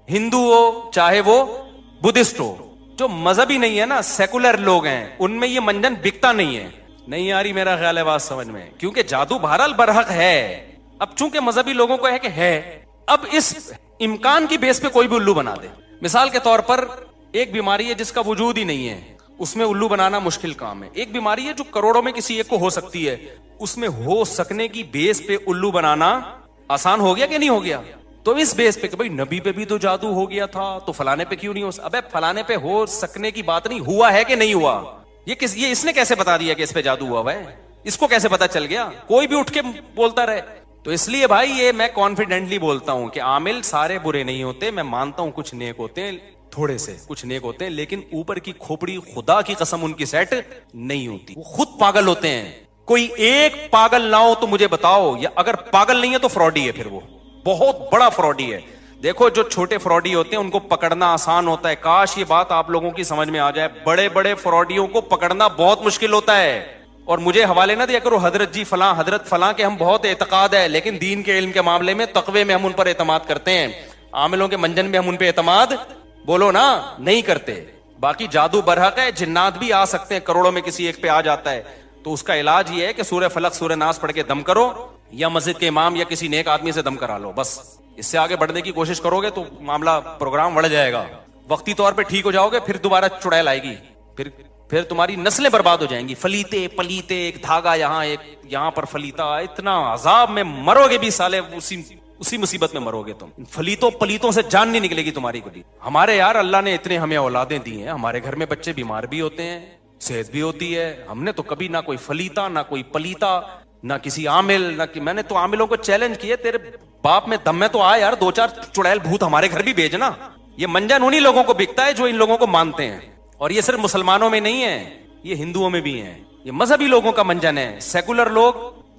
ہندو ہو, چاہے وہ بدھسٹ ہو. جو مذہبی نہیں ہے نا, سیکولر لوگ ہیں, ان میں یہ منجن بکتا نہیں ہے. نہیں آ رہی میرا خیال ہے بات سمجھ میں, کیونکہ جادو بہرحال برحق ہے. اب چونکہ مذہبی لوگوں کو ہے کہ ہے, اب اس امکان کی بیس پہ کوئی بھی الو بنا دے. مثال کے طور پر ایک بیماری ہے جس کا وجود ہی نہیں ہے, اس میں الو بنانا مشکل کام ہے. ایک بیماری ہے جو کروڑوں میں کسی ایک کو ہو سکتی ہے, اس میں ہو سکنے کی بیس پہ الو بنانا آسان ہو گیا کہ نہیں ہو گیا؟ تو اس بیس پہ کہ بھائی نبی پہ بھی تو جادو ہو گیا تھا, تو فلانے پہ کیوں نہیں ہو ابے فلانے پہ ہو سکنے کی بات نہیں, ہوا ہے کہ نہیں ہوا؟ یہ اس نے کیسے بتا دیا کہ اس پہ جادو ہوا ہے؟ اس کو کیسے پتا چل گیا؟ کوئی بھی اٹھ کے بولتا رہے. تو اس لیے بھائی یہ میں کانفیڈنٹلی بولتا ہوں کہ عامل سارے برے نہیں ہوتے, میں مانتا ہوں کچھ نیک ہوتے ہیں, تھوڑے سے کچھ نیک ہوتے ہیں, لیکن اوپر کی کھوپڑی خدا کی قسم ان کی سیٹ نہیں ہوتی, وہ خود پاگل ہوتے ہیں. کوئی ایک پاگل نہ ہو تو مجھے بتاؤ, یا اگر پاگل نہیں ہے تو فراڈی ہے, پھر وہ بہت بڑا فراڈی ہے. دیکھو جو چھوٹے فراڈی ہوتے ہیں ان کو پکڑنا آسان ہوتا ہے, کاش یہ بات آپ لوگوں کی سمجھ میں آ جائے. بڑے بڑے فراڈیوں کو پکڑنا بہت مشکل ہوتا ہے. اور مجھے حوالے نہ دیا کرو حضرت جی فلاں حضرت فلاں کے, ہم بہت اعتقاد ہے, لیکن دین کے علم کے معاملے میں تقوی میں ہم ان پر اعتماد کرتے ہیں. عاملوں کے منجن میں ہم ان پہ اعتماد بولو نا نہیں کرتے. باقی جادو برحق ہے, جنات بھی آ سکتے ہیں, کروڑوں میں کسی ایک پہ آ جاتا ہے. تو اس کا علاج یہ ہے کہ سورہ فلق سورہ ناس پڑھ کے دم کرو, یا مسجد کے امام یا کسی نیک آدمی سے دم کرا لو, بس. اس سے آگے بڑھنے کی کوشش کرو گے تو معاملہ پروگرام بڑھ جائے گا. وقتی طور پہ ٹھیک ہو جاؤ گے, پھر دوبارہ چڑیل آئے گی, پھر تمہاری نسلیں برباد ہو جائیں گی. فلیتے پلیتے, ایک دھاگا یہاں ایک یہاں پر فلیتا, اتنا عذاب میں مرو گے بھی سالے, اسی مصیبت میں مرو گے تم. فلیتوں پلیتوں سے جان نہیں نکلے گی تمہاری کبھی. ہمارے یار اللہ نے اتنے ہمیں اولادیں دی ہیں, ہمارے گھر میں بچے بیمار بھی ہوتے ہیں, صحت بھی ہوتی ہے. ہم نے تو کبھی نہ کوئی فلیتا نہ کوئی پلیتا نہ کسی عامل نہ میں نے تو عاملوں کو چیلنج کیے, تیرے باپ میں دم میں تو آئے یار, 2-4 چڑیل بھوت ہمارے گھر بھی بھیجنا. یہ منجن انہی لوگوں کو بکتا ہے جو ان لوگوں کو مانتے ہیں. اور یہ صرف مسلمانوں میں نہیں ہے, یہ ہندوؤں میں بھی ہیں. یہ مذہبی لوگوں کا منجن ہے. سیکولر لوگ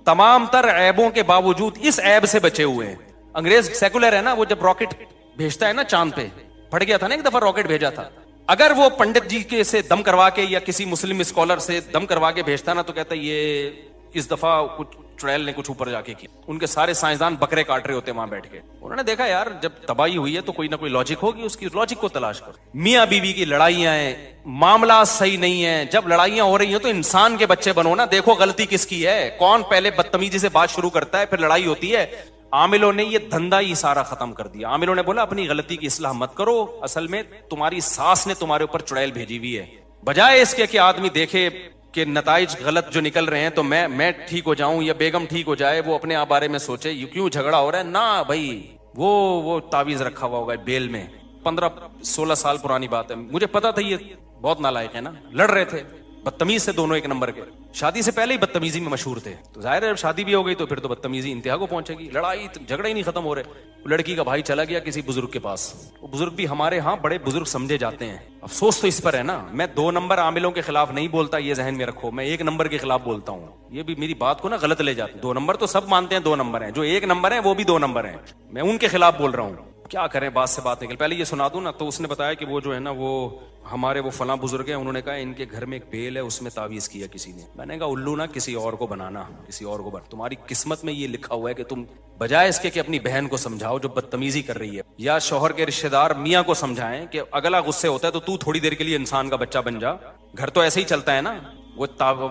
تمام تر عیبوں کے باوجود اس عیب سے بچے ہوئے ہیں. انگریز سیکولر ہے نا, وہ جب راکٹ بھیجتا ہے نا چاند پہ, پڑ گیا تھا نا ایک دفعہ راکٹ بھیجا تھا, اگر وہ پنڈت جی کے سے دم کروا کے یا کسی مسلم اسکالر سے دم کروا کے بھیجتا نا, تو کہتا ہے یہ اس دفعہ کچھ چڑیل نے کچھ اوپر جا کے کیا. ان کے سارے سائنسدان بکرے کاٹ رہے ہوتے وہاں بیٹھ کے. انہوں نے دیکھا یار جب تباہی ہوئی ہے تو کوئی نہ کوئی لاجک ہوگی, اس کی لاجک کو تلاش کرو. میاں بیوی کی لڑائیاں ہیں, معاملات صحیح نہیں ہیں. جب لڑائیاں ہو رہی ہیں تو انسان کے بچے بنو نا, دیکھو غلطی کس کی ہے, کون پہلے بدتمیزی سے بات شروع کرتا ہے, پھر لڑائی ہوتی ہے. عاملوں نے یہ دھندا ہی سارا ختم کر دیا. عاملوں نے بولا اپنی غلطی کی اصلاح مت کرو, اصل میں تمہاری ساس نے تمہارے اوپر چڑیل بھیجی ہوئی ہے. بجائے اس کے کہ آدمی دیکھے کہ نتائج غلط جو نکل رہے ہیں تو میں ٹھیک ہو جاؤں یا بیگم ٹھیک ہو جائے, وہ اپنے بارے میں سوچے یہ کیوں جھگڑا ہو رہا ہے. نہ بھائی, وہ تعویذ رکھا ہوا ہوگا بیل میں, 15-16 سال پرانی بات ہے. مجھے پتا تھا یہ بہت نالائق ہے نا, لڑ رہے تھے بدتمیز سے, دونوں ایک نمبر کے. شادی سے پہلے ہی بدتمیزی میں مشہور تھے, تو ظاہر ہے شادی بھی ہو گئی تو پھر تو بدتمیزی انتہا کو پہنچے گی. لڑائی جھگڑے ہی نہیں ختم ہو رہے. لڑکی کا بھائی چلا گیا کسی بزرگ کے پاس, وہ بزرگ بھی ہمارے ہاں بڑے بزرگ سمجھے جاتے ہیں. افسوس تو اس پر ہے نا, میں 2 نمبر عاملوں کے خلاف نہیں بولتا, یہ ذہن میں رکھو, میں 1 نمبر کے خلاف بولتا ہوں. یہ بھی میری بات کو نا غلط لے جاتے ہیں. 2 نمبر تو سب مانتے ہیں 2 نمبر ہیں, جو 1 نمبر ہیں وہ بھی 2 نمبر ہیں. میں ان کے خلاف بول رہا ہوں. کیا کریں, بات سے بات نکل. پہلے یہ سنا دوں نا, تو اس نے بتایا کہ وہ جو ہے نا وہ ہمارے وہ فلاں بزرگ ہیں, انہوں نے کہا ان کے گھر میں ایک بیل ہے, اس میں تعویذ کیا کسی نے. میں نے کہا الو نا کسی اور کو بنانا, کسی اور کو تمہاری قسمت میں یہ لکھا ہوا ہے کہ تم بجائے اس کے کہ اپنی بہن کو سمجھاؤ جو بدتمیزی کر رہی ہے, یا شوہر کے رشتے دار میاں کو سمجھائیں کہ اگلا غصے ہوتا ہے تو تھوڑی دیر کے لیے انسان کا بچہ بن جا, گھر تو ایسے ہی چلتا ہے نا. وہ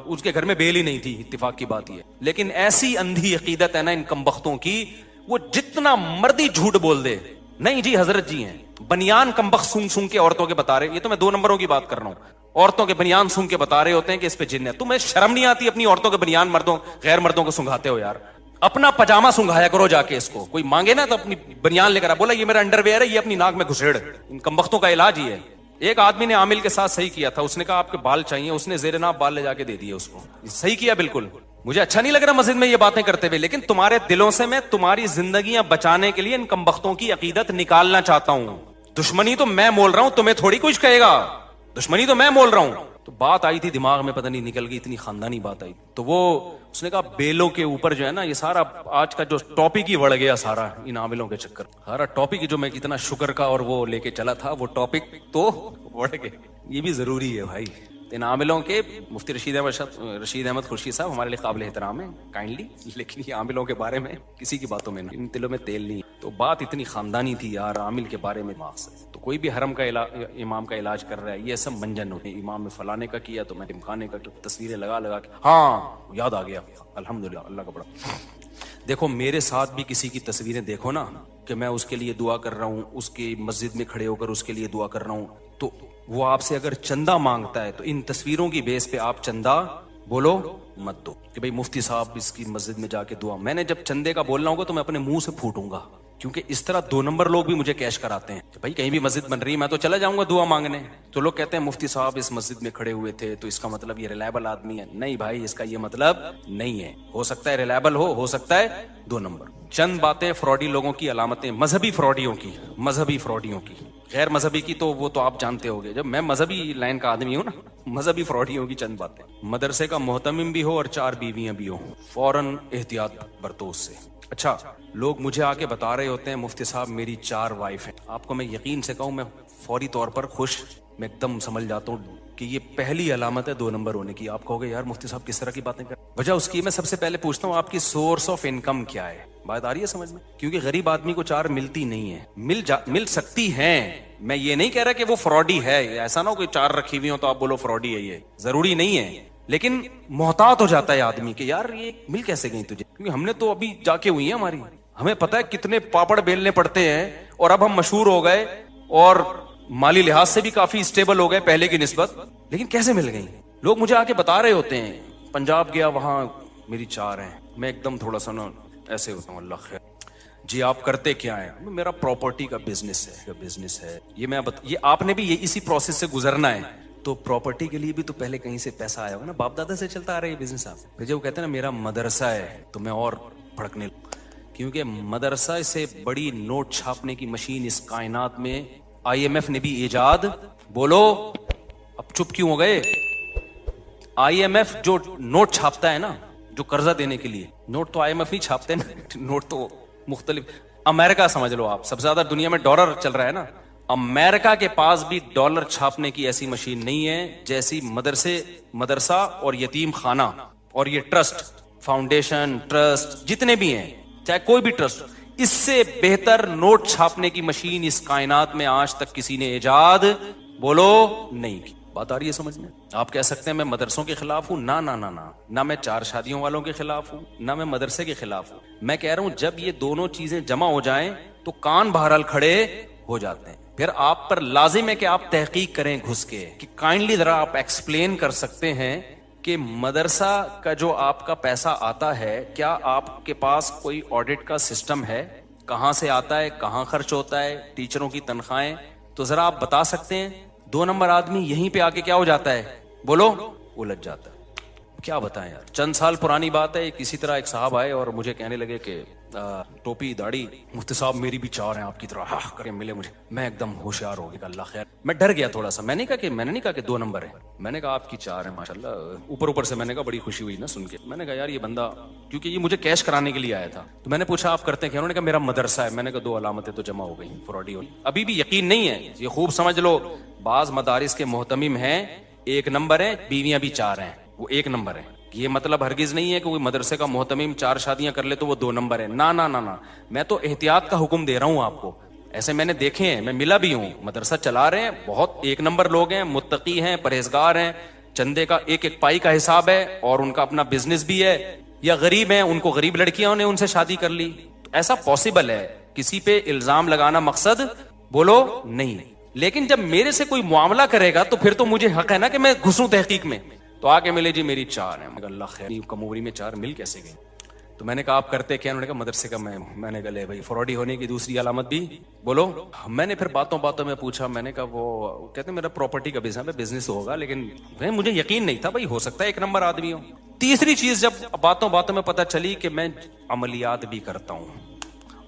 اس کے گھر میں بیل ہی نہیں تھی, اتفاق کی بات یہ. لیکن ایسی اندھی عقیدت ہے نا ان کمبختوں کی, وہ جتنا مردی جھوٹ بول دے, نہیں جی حضرت جی ہیں, بنیان کمبخت سونگ سونگ کے عورتوں کے بتا رہے. یہ تو میں 2 نمبروں کی بات کر رہا ہوں. عورتوں کے بنیان سونگ کے بتا رہے ہوتے ہیں کہ اس پہ جن ہے. تمہیں شرم نہیں آتی اپنی عورتوں کے بنیان غیر مردوں کو سنگھاتے ہو یار. اپنا پجامہ سنگھایا کرو جا کے. اس کو کوئی مانگے نا تو اپنی بنیان لے کر بولا یہ میرا انڈر ویئر ہے, یہ اپنی ناک میں گھسیڑ. ان کمبختوں کا علاج ہی ہے. ایک آدمی نے عامل کے ساتھ صحیح کیا تھا, اس نے کہا آپ کے بال چاہیے, اس نے زیر ناف بال لے جا کے دے دیے اس کو. صحیح کیا بالکل. مجھے اچھا نہیں لگ رہا مسجد میں یہ باتیں کرتے ہوئے, لیکن تمہارے دلوں سے میں تمہاری زندگیاں بچانے کے لیے ان کمبختوں کی عقیدت نکالنا چاہتا ہوں. دشمنی تو میں مول رہا ہوں, تمہیں تھوڑی کچھ کہے گا. دشمنی تو میں مول رہا ہوں. تو بات آئی تھی دماغ میں, پتہ نہیں نکل گئی, اتنی خاندانی بات آئی. تو وہ اس نے کہا بیلوں کے اوپر جو ہے نا, یہ سارا آج کا جو ٹاپک ہی بڑھ گیا سارا ان عاملوں کے چکر. سارا ٹاپک جو میں کتنا شکر کا اور وہ لے کے چلا تھا, وہ ٹاپک تو بڑھ گئے. یہ بھی ضروری ہے بھائی. ان عاملوں کے مفتی رشید احمد خورشید صاحب ہمارے لیے قابل احترام ہے کائنڈلی, لیکن یہ عاملوں کے بارے میں کسی کی باتوں میں نہیں, ان دلوں میں تیل نہیں. تو بات اتنی خاندانی تھی یار عامل کے بارے میں. تو کوئی بھی حرم کا امام کا علاج کر رہا ہے, یہ سب منجن ہوتے ہیں. امام میں فلانے کا کیا تو میں ٹمکانے کا, تصویریں لگا کے, ہاں یاد آ گیا الحمدللہ, اللہ کا بڑا. دیکھو میرے ساتھ بھی کسی کی تصویریں دیکھو نا, کہ میں اس کے لیے دعا کر رہا ہوں, اس کی مسجد میں کھڑے ہو کر اس کے لیے دعا کر رہا ہوں, تو وہ آپ سے اگر چندہ مانگتا ہے تو ان تصویروں کی بیس پہ آپ چندہ بولو مت دو کہ بھئی مفتی صاحب اس کی مسجد میں جا کے دعا. میں نے جب چندے کا بولنا ہوگا تو میں اپنے منہ سے پھوٹوں گا, کیونکہ اس طرح 2 نمبر لوگ بھی مجھے کیش کراتے ہیں کہ بھائی کہیں بھی مسجد بن رہی ہے میں تو چلا جاؤں گا دعا مانگنے. تو لوگ کہتے ہیں مفتی صاحب اس مسجد میں کھڑے ہوئے تھے تو اس کا مطلب یہ ریلائبل آدمی ہے. نہیں بھائی, اس کا یہ مطلب نہیں ہے. ہو سکتا ہے ریلائبل ہو سکتا ہے 2 نمبر. چند باتیں فراڈی لوگوں کی علامتیں, مذہبی فراڈیوں کی. غیر مذہبی کی تو وہ تو آپ جانتے ہوگے, جب میں مذہبی لائن کا آدمی ہوں نا. مذہبی فراڈیوں کی چند باتیں. مدرسے کا محتمم بھی ہو اور 4 بیویاں بھی ہوں, فوراً احتیاط برتو اس سے. اچھا, لوگ مجھے آ کے بتا رہے ہوتے ہیں مفتی صاحب میری 4 وائف ہیں. آپ کو میں یقین سے کہوں, میں فوری طور پر خوش, میں ایک دم سمجھ جاتا ہوں کہ یہ پہلی علامت ہے 2 نمبر ہونے کی. آپ کہو گے یار مفتی صاحب کس طرح کی باتیں کر, وجہ اس کی میں سب سے پہلے پوچھتا ہوں آپ کی سورس آف انکم کیا ہے. بات آ رہی ہے سمجھ میں؟ کیونکہ غریب آدمی کو 4 ملتی نہیں ہے, مل سکتی ہیں. میں یہ نہیں کہہ رہا کہ وہ فراڈی ہے, ایسا نہ ہو کوئی 4 رکھی ہوئی ہو تو آپ بولو فراڈی ہے, یہ ضروری نہیں ہے. لیکن محتاط ہو جاتا ہے آدمی کہ یار یہ مل کیسے گئی تجھے, کیونکہ ہم نے تو ابھی جا کے ہوئی ہیں ہماری, ہمیں پتا ہے کتنے پاپڑ بیلنے پڑتے ہیں, اور اب ہم مشہور ہو گئے اور مالی لحاظ سے بھی کافی اسٹیبل ہو گئے پہلے کی نسبت, لیکن کیسے مل گئی. لوگ مجھے آ کے بتا رہے ہوتے ہیں پنجاب گیا وہاں میری 4 ہیں. میں ایک دم تھوڑا سا نا ایسے ہوتا ہوں, اللہ خیر. جی آپ کرتے کیا ہیں؟ میرا پراپرٹی کا بزنس ہے. یہ آپ نے بھی اسی پروسیس سے گزرنا ہے. تو پراپرٹی کے لیے بھی تو پہلے کہیں سے پیسہ آیا ہوگا نا, باپ دادا سے چلتا آ رہا ہے یہ بزنس. آپ جب وہ کہتے ہیں نا میرا مدرسہ ہے, تو میں اور بھڑکنے, کیونکہ مدرسہ سے بڑی نوٹ چھاپنے کی مشین اس کائنات میں IMF نے بھی ایجاد, بولو اب چپ کیوں ہو گئے. IMF جو نوٹ چھاپتا ہے نا, جو قرضہ دینے کے لیے, نوٹ تو IMF نہیں چھاپتے نا, نوٹ تو مختلف. امریکہ سمجھ لو آپ, سب سے زیادہ دنیا میں ڈالر چل رہا ہے نا, امریکہ کے پاس بھی ڈالر چھاپنے کی ایسی مشین نہیں ہے جیسی مدرسہ اور یتیم خانہ اور یہ ٹرسٹ, فاؤنڈیشن, ٹرسٹ جتنے بھی ہیں, چاہے کوئی بھی ٹرسٹ, اس سے بہتر نوٹ چھاپنے کی مشین اس کائنات میں آج تک کسی نے ایجاد بولو نہیں کی. بات آ رہی ہے سمجھ میں؟ آپ کہہ سکتے ہیں میں مدرسوں کے خلاف ہوں, نہ میں 4 شادیوں والوں کے خلاف ہوں, نہ میں مدرسے کے خلاف ہوں. میں کہہ رہا ہوں جب یہ دونوں چیزیں جمع ہو جائیں تو کان بہرحال کھڑے ہو جاتے ہیں. پھر آپ پر لازم ہے کہ آپ تحقیق کریں گھس کے, کہ کائنڈلی ذرا آپ ایکسپلین کر سکتے ہیں کہ مدرسہ کا جو آپ کا پیسہ آتا ہے, کیا آپ کے پاس کوئی آڈٹ کا سسٹم ہے, کہاں سے آتا ہے, کہاں خرچ ہوتا ہے, ٹیچروں کی تنخواہیں, تو ذرا آپ بتا سکتے ہیں. 2 نمبر آدمی یہیں پہ آ کے کیا ہو جاتا ہے, بولو الجھ جاتا ہے. کیا بتائیں یار, چند سال پرانی بات ہے, کسی طرح ایک صاحب آئے اور مجھے کہنے لگے کہ ٹوپی داڑھی, مفتی صاحب میری بھی 4 ہیں آپ کی طرح, ہاں کر کے ملے مجھے. میں ایک دم ہوشیار ہو گیا, اللہ خیر. میں ڈر گیا تھوڑا سا, میں نے نہیں کہا کہ 2 نمبر ہے, میں نے کہا آپ کی 4 ہیں ماشاءاللہ. اوپر سے میں نے کہا بڑی خوشی ہوئی نا سن کے. میں نے کہا یار یہ بندہ, کیونکہ یہ مجھے کیش کرانے کے لیے آیا تھا, تو میں نے پوچھا آپ کرتے ہیں کیا, انہوں نے کہا میرا مدرسہ ہے. میں نے کہا 2 علامتیں تو جمع ہو گئی, فراڈی ہوئی. ابھی بھی یقین نہیں ہے, یہ خوب سمجھ لو, بعض مدارس کے محتمم ہیں 1 نمبر ہیں, بیویاں بھی 4 ہیں, وہ 1 نمبر ہے. یہ مطلب ہرگز نہیں ہے کہ کوئی مدرسے کا محتمم 4 شادیاں کر لے تو وہ 2 نمبر ہے. نہ, میں تو احتیاط کا حکم دے رہا ہوں آپ کو. ایسے میں نے دیکھے ہیں, میں ملا بھی ہوں, مدرسہ چلا رہے ہیں, بہت 1 نمبر لوگ ہیں, متقی ہیں, پرہیزگار ہیں, چندے کا ایک پائی کا حساب ہے, اور ان کا اپنا بزنس بھی ہے. یا غریب ہیں, ان کو غریب لڑکیاں نے ان سے شادی کر لی. ایسا پاسبل ہے, کسی پہ الزام لگانا مقصد بولو نہیں. لیکن جب میرے سے کوئی معاملہ کرے گا تو پھر تو مجھے حق ہے نا کہ میں گھسوں تحقیق میں. تو آ کے ملے جی میری 4 ہیں. اللہ خیر, کموری میں 4 مل کیسے گئی؟ تو میں نے کہا آپ کرتے کیا؟ انہوں نے کہا مدرسے کا. میں نے کہا لے بھائی, فراڈی ہونے کی دوسری علامت بھی بولو. میں نے پھر باتوں میں پوچھا, میں نے کہا وہ کہتے ہیں میرا پراپرٹی کا بزنس ہوگا, لیکن مجھے یقین نہیں تھا بھائی, ہو سکتا ہے 1 نمبر آدمی ہو. تیسری چیز جب باتوں میں پتہ چلی کہ میں عملیات بھی کرتا ہوں,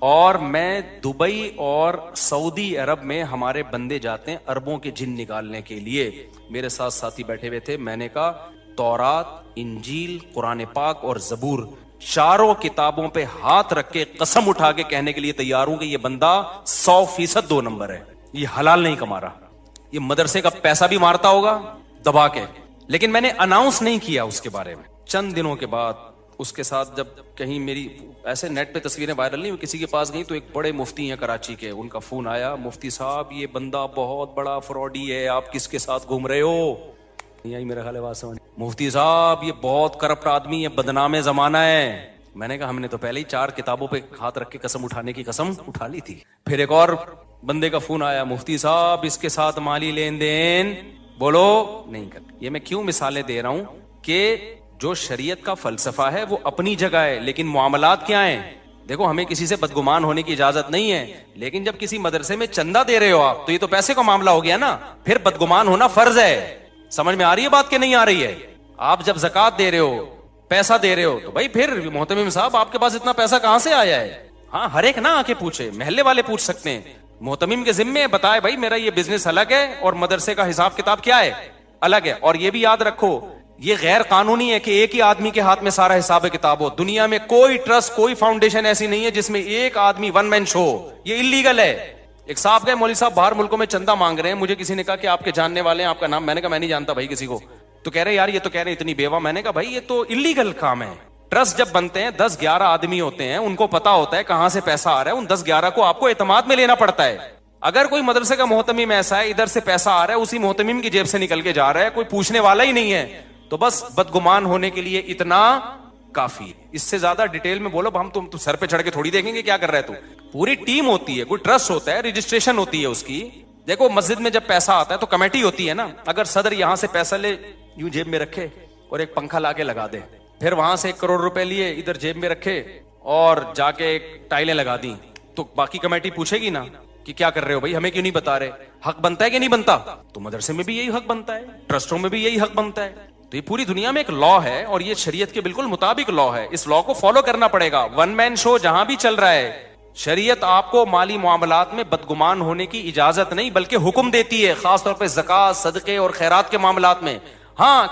اور میں دبئی اور سعودی عرب میں ہمارے بندے جاتے ہیں اربوں کے جن نکالنے کے لیے. میرے ساتھ ساتھی بیٹھے ہوئے تھے, میں نے کہا تورات, انجیل, قرآن پاک اور زبور, 4 کتابوں پہ ہاتھ رکھ کے قسم اٹھا کے کہنے کے لیے تیار ہوں کہ یہ بندہ 100% 2 نمبر ہے. یہ حلال نہیں کما رہا, یہ مدرسے کا پیسہ بھی مارتا ہوگا دبا کے, لیکن میں نے اناؤنس نہیں کیا اس کے بارے میں. چند دنوں کے بعد اس کے ساتھ جب کہیں میری ایسے نیٹ پہ تصویریں وائرل نہیں ہوئی, کسی کے پاس گئی تو ایک بڑے مفتی ہیں کراچی کے, ان کا فون آیا, مفتی صاحب یہ بندہ بہت بڑا فراڈی ہے, آپ کس کے ساتھ گھوم رہے ہو؟ یہی میرا خیال ہے بات سمجھ. مفتی صاحب یہ بہت کرپٹ آدمی ہے, بدنام زمانہ ہے. میں نے کہا ہم نے تو پہلے ہی 4 کتابوں پہ ہاتھ رکھ کے قسم اٹھانے کی قسم اٹھا لی تھی. پھر ایک اور بندے کا فون آیا, مفتی صاحب اس کے ساتھ مالی لین دین بولو نہیں کر. یہ میں کیوں مثالیں دے رہا ہوں کہ جو شریعت کا فلسفہ ہے وہ اپنی جگہ ہے, لیکن معاملات کیا ہیں. دیکھو ہمیں کسی سے بدگمان ہونے کی اجازت نہیں ہے, لیکن جب کسی مدرسے میں چندہ دے رہے ہو آپ تو یہ تو پیسے کا معاملہ ہو گیا نا, پھر بدگمان ہونا فرض ہے. سمجھ میں آ رہی ہے بات کہ نہیں آ رہی ہے؟ آپ جب زکات دے رہے ہو, پیسہ دے رہے ہو, تو بھائی پھر محتمم صاحب آپ کے پاس اتنا پیسہ کہاں سے آیا ہے؟ ہاں ہر ایک نہ آ کے پوچھے, محلے والے پوچھ سکتے ہیں, محتمم کے ذمے بتائے بھائی میرا یہ بزنس الگ ہے اور مدرسے کا حساب کتاب کیا ہے, الگ ہے. اور یہ بھی یاد رکھو یہ غیر قانونی ہے کہ ایک ہی آدمی کے ہاتھ میں سارا حساب کتاب ہو. دنیا میں کوئی ٹرسٹ, کوئی فاؤنڈیشن ایسی نہیں ہے جس میں ایک آدمی ون مین شو, یہ انلیگل ہے. ایک صاحب گئے, مولوی صاحب باہر ملکوں میں چندہ مانگ رہے ہیں, مجھے کسی نے کہا کہ آپ کے جاننے والے ہیں, آپ کا نام. میں نے کہا میں نہیں جانتا بھائی کسی کو. تو کہہ رہے یار یہ تو کہہ رہے اتنی بیوہ. میں نے کہا بھائی یہ تو انلیگل کام ہے. ٹرسٹ جب بنتے ہیں 10-11 آدمی ہوتے ہیں, ان کو پتا ہوتا ہے کہاں سے پیسہ آ رہا ہے, ان 10-11 کو آپ کو اعتماد میں لینا پڑتا ہے. اگر کوئی مدرسے کا محتمم ایسا ہے ادھر سے پیسہ آ رہا ہے اسی محتمم کی جیب سے نکل کے جا رہا ہے, کوئی پوچھنے والا ہی نہیں ہے, تو بس بدگمان ہونے کے لیے اتنا کافی ہے. اس سے زیادہ ڈیٹیل میں بولو ہم تم سر پہ چڑھ کے تھوڑی دیکھیں گے کیا کر رہا ہے تو. پوری ٹیم ہوتی ہے, کوئی ٹرسٹ ہوتا ہے, رجسٹریشن ہوتی ہے اس کی. دیکھو مسجد میں جب پیسہ آتا ہے تو کمیٹی ہوتی ہے نا. اگر صدر یہاں سے پیسہ لے یوں جیب میں رکھے اور ایک پنکھا لا کے لگا دے, پھر وہاں سے 1 کروڑ روپے لیے ادھر جیب میں رکھے اور جا کے ٹائلیں لگا دی, تو باقی کمیٹی پوچھے گی نا کہ کیا کر رہے ہو بھائی, ہمیں کیوں نہیں بتا رہے. حق بنتا ہے کہ نہیں بنتا؟ تو مدرسے میں بھی یہی حق بنتا ہے, ٹرسٹوں میں بھی یہی حق بنتا ہے. تو یہ پوری دنیا میں ایک لا ہے اور یہ شریعت کے بالکل مطابق لا ہے. اس لا کو فالو کرنا پڑے گا. ون مین شو جہاں بھی چل رہا ہے, شریعت آپ کو مالی معاملات میں بدگمان ہونے کی اجازت نہیں بلکہ حکم دیتی ہے, خاص طور پہ زکات, صدقے اور خیرات کے معاملات میں. ہاں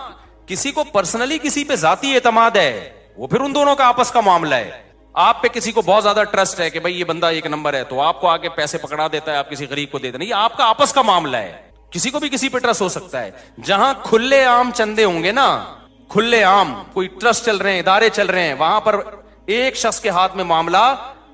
کسی کو پرسنلی کسی پہ ذاتی اعتماد ہے وہ پھر ان دونوں کا آپس کا معاملہ ہے. آپ پہ کسی کو بہت زیادہ ٹرسٹ ہے کہ بھائی یہ بندہ ایک نمبر ہے, تو آپ کو آگے پیسے پکڑا دیتا ہے, آپ کسی غریب کو دیتے نہیں, یہ آپ کا آپس کا معاملہ ہے. کسی کو بھی کسی پہ ٹرسٹ ہو سکتا ہے. جہاں کھلے عام چندے ہوں گے نا, کھلے عام کوئی ٹرسٹ چل رہے ہیں, ادارے چل رہے ہیں, وہاں پر ایک شخص کے ہاتھ میں معاملہ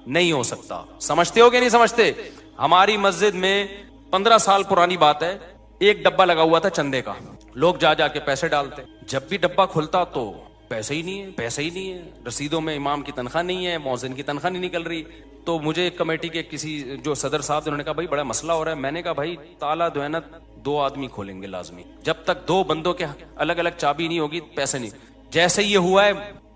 نہیں ہو سکتا. سمجھتے ہو کہ نہیں سمجھتے؟ ہماری مسجد میں 15 سال پرانی بات ہے, ایک ڈبہ لگا ہوا تھا چندے کا, لوگ جا جا کے پیسے ڈالتے. جب بھی ڈبہ کھلتا تو پیسے ہی نہیں ہے, پیسے ہی نہیں ہے, رسیدوں میں امام کی تنخواہ نہیں ہے, مؤذن کی تنخواہ نہیں نکل رہی. تو مجھے کمیٹی کے کسی جو صدر صاحب انہوں نے کہا بھائی بڑا مسئلہ ہو رہا ہے. میں نے کہا بھائی تالا جو ہے نا 2 آدمی کھولیں گے لازمی, جب تک 2 بندوں کے الگ الگ چابی نہیں ہوگی پیسے نہیں. جیسے یہ ہوا ہے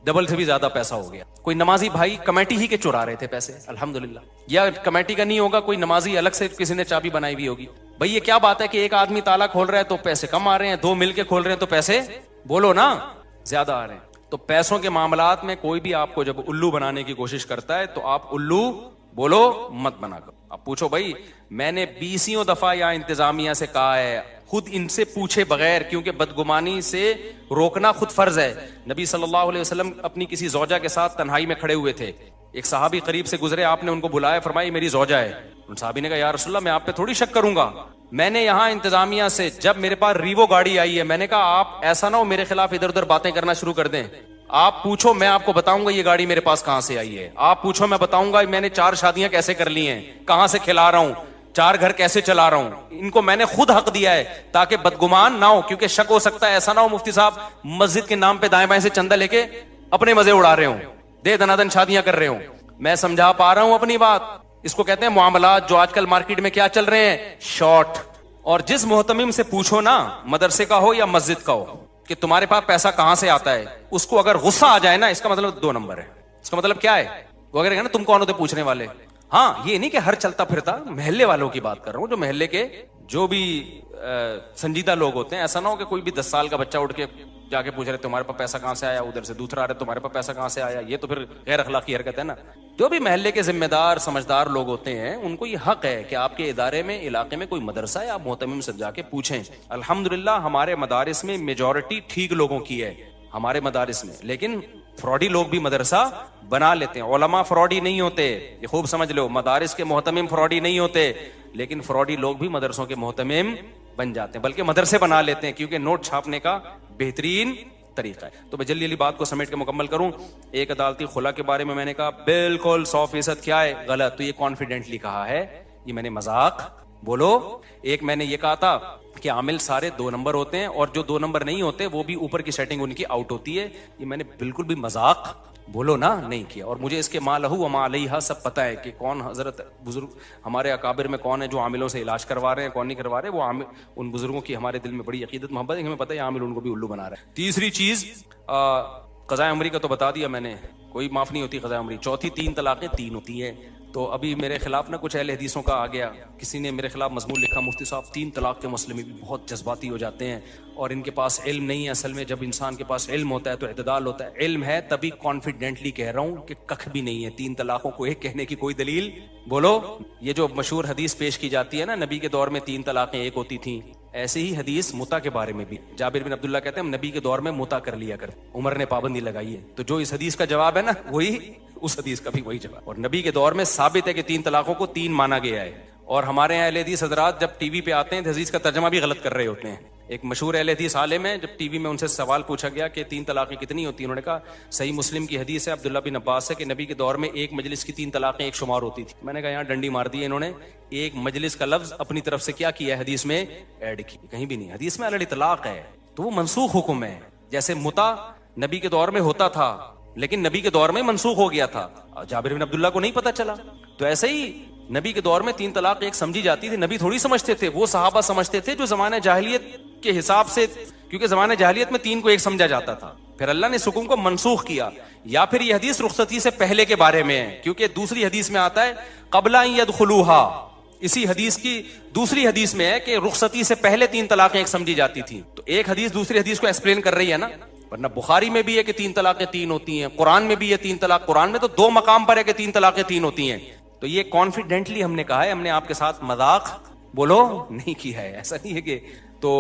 ڈبل سے بھی زیادہ پیسہ ہو گیا. کوئی نمازی بھائی کمیٹی ہی کے چورا رہے تھے پیسے الحمدللہ, یا کمیٹی کا نہیں ہوگا, کوئی نمازی الگ سے کسی نے چابی بنائی ہوئی ہوگی. بھائی یہ کیا بات ہے کہ ایک آدمی تالا کھول رہا ہے تو پیسے کم آ رہے ہیں, 2 مل کے کھول رہے ہیں تو پیسے بولو نا زیادہ آ رہے ہیں. تو پیسوں کے معاملات میں کوئی بھی آپ کو جب الو بنانے کی کوشش کرتا ہے تو آپ الو بولو مت بنا کرو. اب پوچھو بھائی میں نے 20 دفعہ یا انتظامیہ سے کہا ہے, خود ان سے پوچھے بغیر, کیونکہ بدگمانی سے روکنا خود فرض ہے. نبی صلی اللہ علیہ وسلم اپنی کسی زوجہ کے ساتھ تنہائی میں کھڑے ہوئے تھے, ایک صحابی قریب سے گزرے, آپ نے ان کو بلایا, فرمایا میری زوجہ ہے. ان صحابی نے کہا یا رسول اللہ میں آپ پہ تھوڑی شک کروں گا, میں نے یہاں انتظامیہ سے جب میرے پاس ریوو گاڑی آئی ہے, میں نے کہا آپ ایسا نہ ہو میرے خلاف ادھر ادھر باتیں کرنا شروع کر دیں, آپ پوچھو میں آپ کو بتاؤں گا یہ گاڑی میرے پاس کہاں سے آئی ہے, آپ پوچھو میں بتاؤں گا میں نے 4 شادیاں کیسے کر لی ہیں, کہاں سے کھلا رہا ہوں, 4 گھر کیسے چلا رہا ہوں. ان کو میں نے خود حق دیا ہے تاکہ بدگمان نہ ہو, کیونکہ شک ہو سکتا ہے ایسا نہ ہو مفتی صاحب مسجد کے نام پہ دائیں بائیں سے چندہ لے کے اپنے مزے اڑا رہے ہوں, دے دنادن شادیاں کر رہے ہوں. میں سمجھا پا رہا ہوں اپنی بات. اس کو کہتے ہیں معاملات جو آج کل مارکیٹ میں کیا چل رہے ہیں, شارٹ. اور جس محتمم سے پوچھو نا, مدرسے کا ہو یا مسجد کا ہو, کہ تمہارے پاس پیسہ کہاں سے آتا ہے, اس کو اگر غصہ آ جائے نا اس کا مطلب 2 نمبر ہے. اس کا مطلب کیا ہے, وہ اگر نا تم کون ہوتے پوچھنے والے. ہاں یہ نہیں کہ ہر چلتا پھرتا, محلے والوں کی بات کر رہا ہوں, جو محلے کے جو بھی سنجیدہ لوگ ہوتے ہیں. ایسا نہ ہو کہ کوئی بھی 10 سال کا بچہ اٹھ کے جا کے پوچھ رہے تمہارے پاس پیسہ کہاں سے آیا, ادھر سے دوسرا آ رہا تمہارے پاس پیسہ کہاں سے آیا, یہ تو پھر غیر اخلاقی حرکت ہے نا. جو بھی محلے کے ذمہ دار سمجھدار لوگ ہوتے ہیں ان کو یہ حق ہے کہ آپ کے ادارے میں علاقے میں کوئی مدرسہ ہے, آپ محتمم سے جا کے پوچھیں. الحمدللہ ہمارے مدارس میں میجورٹی ٹھیک لوگوں کی ہے ہمارے مدارس میں, لیکن فراڈی لوگ بھی مدرسہ بنا لیتے ہیں. علماء فراڈی نہیں ہوتے, یہ خوب سمجھ لو, مدارس کے محتمم فراڈی نہیں ہوتے, لیکن فراڈی لوگ بھی مدرسوں کے محتمم بن جاتے ہیں, بلکہ مدرسے بنا لیتے ہیں, کیونکہ نوٹ چھاپنے کا بہترین طریقہ ہے. تو میں جلدی جلدی بات کو سمیٹ کے مکمل کروں. ایک عدالتی خلا کے بارے میں نے کہا بالکل 100% کیا ہے, غلط. تو یہ کانفیڈنٹلی کہا ہے, یہ میں نے مذاق بولو. ایک میں نے یہ کہا تھا کہ عامل سارے 2 نمبر ہوتے ہیں اور جو 2 نمبر نہیں ہوتے وہ بھی اوپر کی سیٹنگ ان کی آؤٹ ہوتی ہے, یہ میں نے بالکل بھی مذاق بولو نا، نہیں کیا. اور مجھے اس کے ما لہو و ما علیہا سب پتہ ہے کہ کون حضرت بزرگ ہمارے اکابر میں کون ہے جو عاملوں سے علاج کروا رہے ہیں، کون نہیں کروا رہے. وہ ان بزرگوں کی ہمارے دل میں بڑی عقیدت محبت ہے، ہمیں پتہ ہے عامل ان کو بھی الو بنا رہا ہے. تیسری چیز قضاء عمری کا تو بتا دیا میں نے، کوئی معاف نہیں ہوتی قضاء عمری. چوتھی 3 طلاقیں 3 ہوتی ہیں. تو ابھی میرے خلاف نا کچھ اہل حدیثوں کا آ گیا، کسی نے میرے خلاف مضمون لکھا مفتی صاحب 3 طلاق کے مسئلے میں بھی بہت جذباتی ہو جاتے ہیں اور ان کے پاس علم نہیں ہے. اصل میں جب انسان کے پاس علم ہوتا ہے تو اعتدال ہوتا ہے. علم ہے تبھی کانفیڈنٹلی کہہ رہا ہوں کہ ککھ بھی نہیں ہے. 3 طلاقوں کو ایک کہنے کی کوئی دلیل بولو. یہ جو مشہور حدیث پیش کی جاتی ہے نا نبی کے دور میں 3 طلاقیں ایک ہوتی تھیں، ایسے ہی حدیث متا کے بارے میں بھی جابر بن عبداللہ کہتے ہیں ہم نبی کے دور میں متا کر لیا کرتے، عمر نے پابندی لگائی ہے. تو جو اس حدیث کا جواب ہے نا وہی اس حدیث کا بھی وہی جواب. اور نبی کے دور میں ثابت ہے کہ 3 طلاقوں کو 3 مانا گیا ہے. اور ہمارے یہاں اہل حدیث حضرات جب ٹی وی پہ آتے ہیں تو حدیث کا ترجمہ بھی غلط کر رہے ہوتے ہیں. ایک مشہور اہل حدیث عالم ہے، جب ٹی وی میں ان سے سوال پوچھا گیا کہ 3 طلاقیں کتنی ہوتی ہیں، انہوں نے کہا صحیح مسلم کی حدیث ہے عبداللہ بن عباس سے کہ نبی کے دور میں ایک مجلس کی 3 طلاقیں ایک شمار ہوتی تھی. میں نے کہا یہاں ڈنڈی مار دی انہوں نے، ایک مجلس کا لفظ اپنی طرف سے کیا کیا ہے حدیث میں ایڈ کی، کہیں بھی نہیں. حدیث میں الاطلاق ہے تو وہ منسوخ حکم ہے. جیسے متا نبی کے دور میں ہوتا تھا لیکن نبی کے دور میں منسوخ ہو گیا تھا، جابر بن عبداللہ کو نہیں پتا چلا. تو ایسے ہی نبی کے دور میں 3 طلاق ایک سمجھی جاتی تھی. نبی تھوڑی سمجھتے تھے، وہ صحابہ سمجھتے تھے جو زمانہ جاہلیت کے حساب سے، کیونکہ زمانہ جاہلیت میں 3 کو ایک سمجھا جاتا تھا. پھر اللہ نے اس حکم کو منسوخ کیا. یا پھر یہ حدیث رخصتی سے پہلے کے بارے میں ہے، کیونکہ دوسری حدیث میں آتا ہے قبل ان یدخلوہا. اسی حدیث کی دوسری حدیث میں ہے کہ رخصتی سے پہلے 3 طلاقیں ایک سمجھی جاتی تھی. تو ایک حدیث دوسری حدیث کو ایکسپلین کر رہی ہے نا. ورنہ بخاری میں بھی ہے کہ 3 طلاقیں 3 ہوتی ہیں، قرآن میں بھی ہے 3 طلاق، قرآن میں تو 2 مقام پر ہے کہ 3 طلاقیں 3 ہوتی ہیں. تو یہ کانفیڈنٹلی ہم نے کہا ہے، ہم نے آپ کے ساتھ مذاق بولو نہیں کیا ہے، ایسا نہیں ہے کہ. تو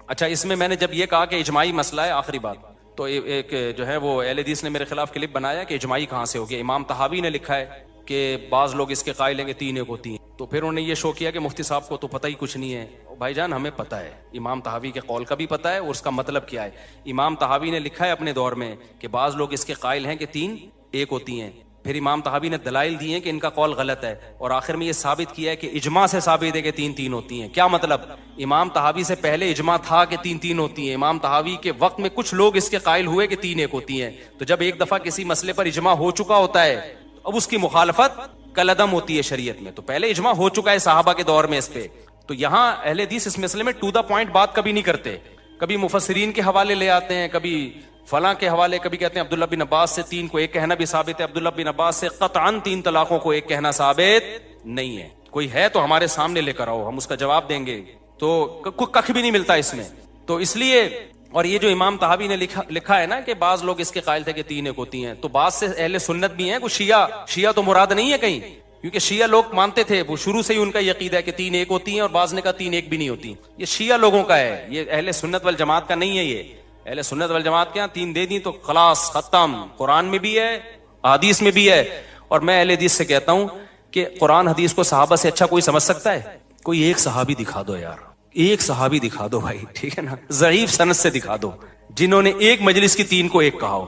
اچھا اس میں نے جب یہ کہا کہ اجماعی مسئلہ ہے، آخری بات، تو ایک جو ہے وہ اہل حدیث نے میرے خلاف کلپ بنایا کہ اجماعی کہاں سے ہو گیا. امام طحاوی نے لکھا ہے کہ بعض لوگ اس کے قائل ہیں کہ 3 ایک ہوتی ہیں. تو پھر انہوں نے یہ شو کیا کہ مفتی صاحب کو تو پتہ ہی کچھ نہیں ہے. بھائی جان ہمیں پتہ ہے، امام طحاوی کے قول کا بھی پتہ ہے اور اس کا مطلب کیا ہے. امام طحاوی نے لکھا ہے اپنے دور میں کہ بعض لوگ اس کے قائل ہیں کہ 3 ایک ہوتی ہیں. پھر امام طحاوی نے دلائل دی ہیں کہ ان کا قول غلط ہے، اور آخر میں یہ ثابت کیا ہے کہ اجماع سے ثابت ہے کہ 3 ہوتی ہیں. کیا مطلب؟ امام طحاوی سے پہلے اجماع تھا کہ 3 ہوتی ہیں. امام طحاوی کے وقت میں کچھ لوگ اس کے قائل ہوئے کہ 3 ایک ہوتی ہیں. تو جب ایک دفعہ کسی مسئلے پر اجماع ہو چکا ہوتا ہے اب اس کی مخالفت کالعدم ہوتی ہے شریعت میں. تو پہلے اجماع ہو چکا ہے صحابہ کے دور میں اس پہ. تو یہاں اہل حدیث اس مسئلے میں ٹو دا پوائنٹ بات کبھی نہیں کرتے، کبھی مفسرین کے حوالے لے آتے ہیں، کبھی فلاں کے حوالے، کبھی کہتے ہیں عبداللہ بن عباس سے 3 کو ایک کہنا بھی ثابت ہے. عبداللہ بن عباس سے قطعاً 3 طلاقوں کو ایک کہنا ثابت نہیں ہے. کوئی ہے تو ہمارے سامنے لے کر آؤ، ہم اس کا جواب دیں گے. تو ککھ بھی نہیں ملتا اس میں. تو اس لیے، اور یہ جو امام طحاوی نے لکھا ہے نا کہ بعض لوگ اس کے قائل تھے کہ 3 ایک ہوتی ہیں، تو بعض سے اہل سنت بھی ہیں. کچھ شیعہ تو مراد نہیں ہے کہیں، کیونکہ شیعہ لوگ مانتے تھے، وہ شروع سے ہی ان کا یہ عقیدہ ہے کہ 3 ایک ہوتی ہیں، اور بعض نے کہا 3 ایک بھی نہیں ہوتی. یہ شیعہ لوگوں کا ہے، یہ اہل سنت والجماعت کا نہیں ہے. یہ اہل سنت والجماعت کے یہاں 3 دے دی تو خلاص ختم. قرآن میں بھی ہے، حدیث میں بھی ہے. اور میں اہل حدیث سے کہتا ہوں کہ قرآن حدیث کو صحابہ سے اچھا کوئی سمجھ سکتا ہے؟ کوئی ایک صحابی دکھا دو یار، ایک صحابی دکھا دو بھائی، ٹھیک ہے نا، ضعیف سند سے دکھا دو جنہوں نے ایک مجلس کی 3 کو ایک کہا ہو.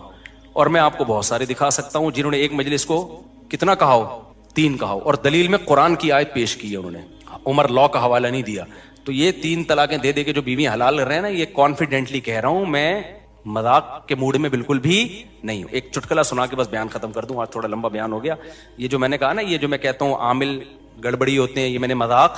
اور میں آپ کو بہت سارے دکھا سکتا ہوں جنہوں نے ایک مجلس کو کتنا کہا ہو، 3 کہا ہو، اور دلیل میں قرآن کی آیت پیش کی ہے انہوں نے. عمر لا کا حوالہ نہیں دیا. تو یہ 3 طلاقیں دے دے کے جو بیوی حلال کر رہے ہیں نا، یہ کانفیڈنٹلی کہہ رہا ہوں، میں مذاق کے موڈ میں بالکل بھی نہیں ہوں. ایک چٹکلا سنا کے بس بیان ختم کر دوں، آج تھوڑا لمبا بیان ہو گیا. یہ جو میں نے کہا نا، یہ جو میں کہتا ہوں عامل گڑبڑی ہوتے ہیں، یہ میں نے مذاق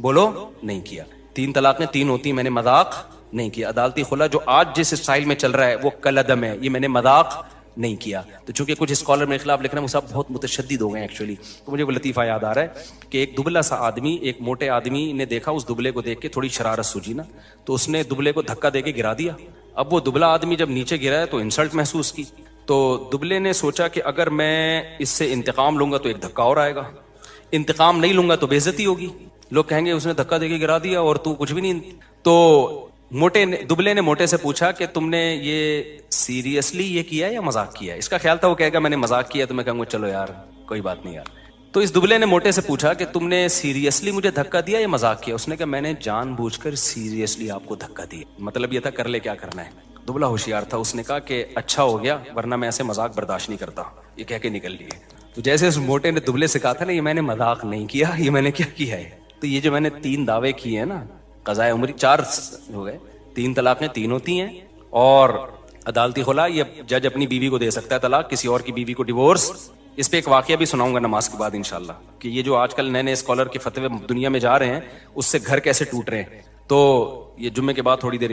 بولو نہیں کیا. 3 طلاقیں 3 ہوتی ہیں، میں نے مذاق نہیں کیا. عدالتی خلا جو آج جس اسٹائل میں چل رہا ہے وہ کالعدم ہے، یہ میں نے مذاق نہیں کیا. تو چونکہ کچھ اسکالر میرے خلاف لکھ رہے ہیں، وہ سب بہت متشدد ہو گئے ہیں ایکچولی. تو مجھے وہ لطیفہ یاد آ رہا ہے کہ ایک دبلا سا آدمی ایک موٹے آدمی نے دیکھا، اس دبلے کو دیکھ کے تھوڑی شرارت سوجی نا، تو اس نے دبلے کو دھکا دے کے گرا دیا. اب وہ دبلا آدمی جب نیچے گرا ہے تو انسلٹ محسوس کی. تو دبلے نے سوچا کہ اگر میں اس سے انتقام لوں گا تو ایک دھکا اور آئے گا، انتقام نہیں لوں گا تو بے عزتی ہوگی، لوگ کہیں گے اس نے دھکا دے کے گرا دیا اور تو کچھ بھی نہیں. تو دبلے نے موٹے سے پوچھا کہ تم نے یہ سیریسلی یہ کیا یا مذاق کیا؟ اس کا خیال تھا وہ کہے گا میں نے مذاق کیا، تو میں کہوں گا چلو یار کوئی بات نہیں یار. تو اس دبلے نے موٹے سے پوچھا کہ تم نے سیریسلی مجھے دھکا دیا یا مذاق کیا؟ اس نے کہا میں نے جان بوجھ کر سیریسلی آپ کو دھکا دیا. مطلب یہ تھا کر لے کیا کرنا ہے. دبلا ہوشیار تھا، اس نے کہا کہ اچھا ہو گیا ورنہ میں ایسے مذاق برداشت نہیں کرتا. یہ کہہ کے نکل لیے. تو جیسے اس موٹے نے دبلے سے کہا تھا نا یہ میں نے مذاق نہیں کیا، یہ میں نے کیا کیا ہے. تو یہ جو میں نے 3 دعوے کیے ہیں نا، قضاء عمری 4 ہو گئے. 3 طلاقیں 3 ہوتی ہیں، اور عدالتی خلا یہ جج اپنی بیوی کو دے سکتا ہے طلاق, کسی اور کی بیوی کو ڈیورس. اس پہ ایک واقعہ بھی سناؤں گا نماز کے بعد انشاءاللہ, کہ یہ جو آج کل نئے نئے اسکالر کے فتوے دنیا میں جا رہے ہیں اس سے گھر کیسے ٹوٹ رہے ہیں. تو یہ جمعے کے بعد تھوڑی دیر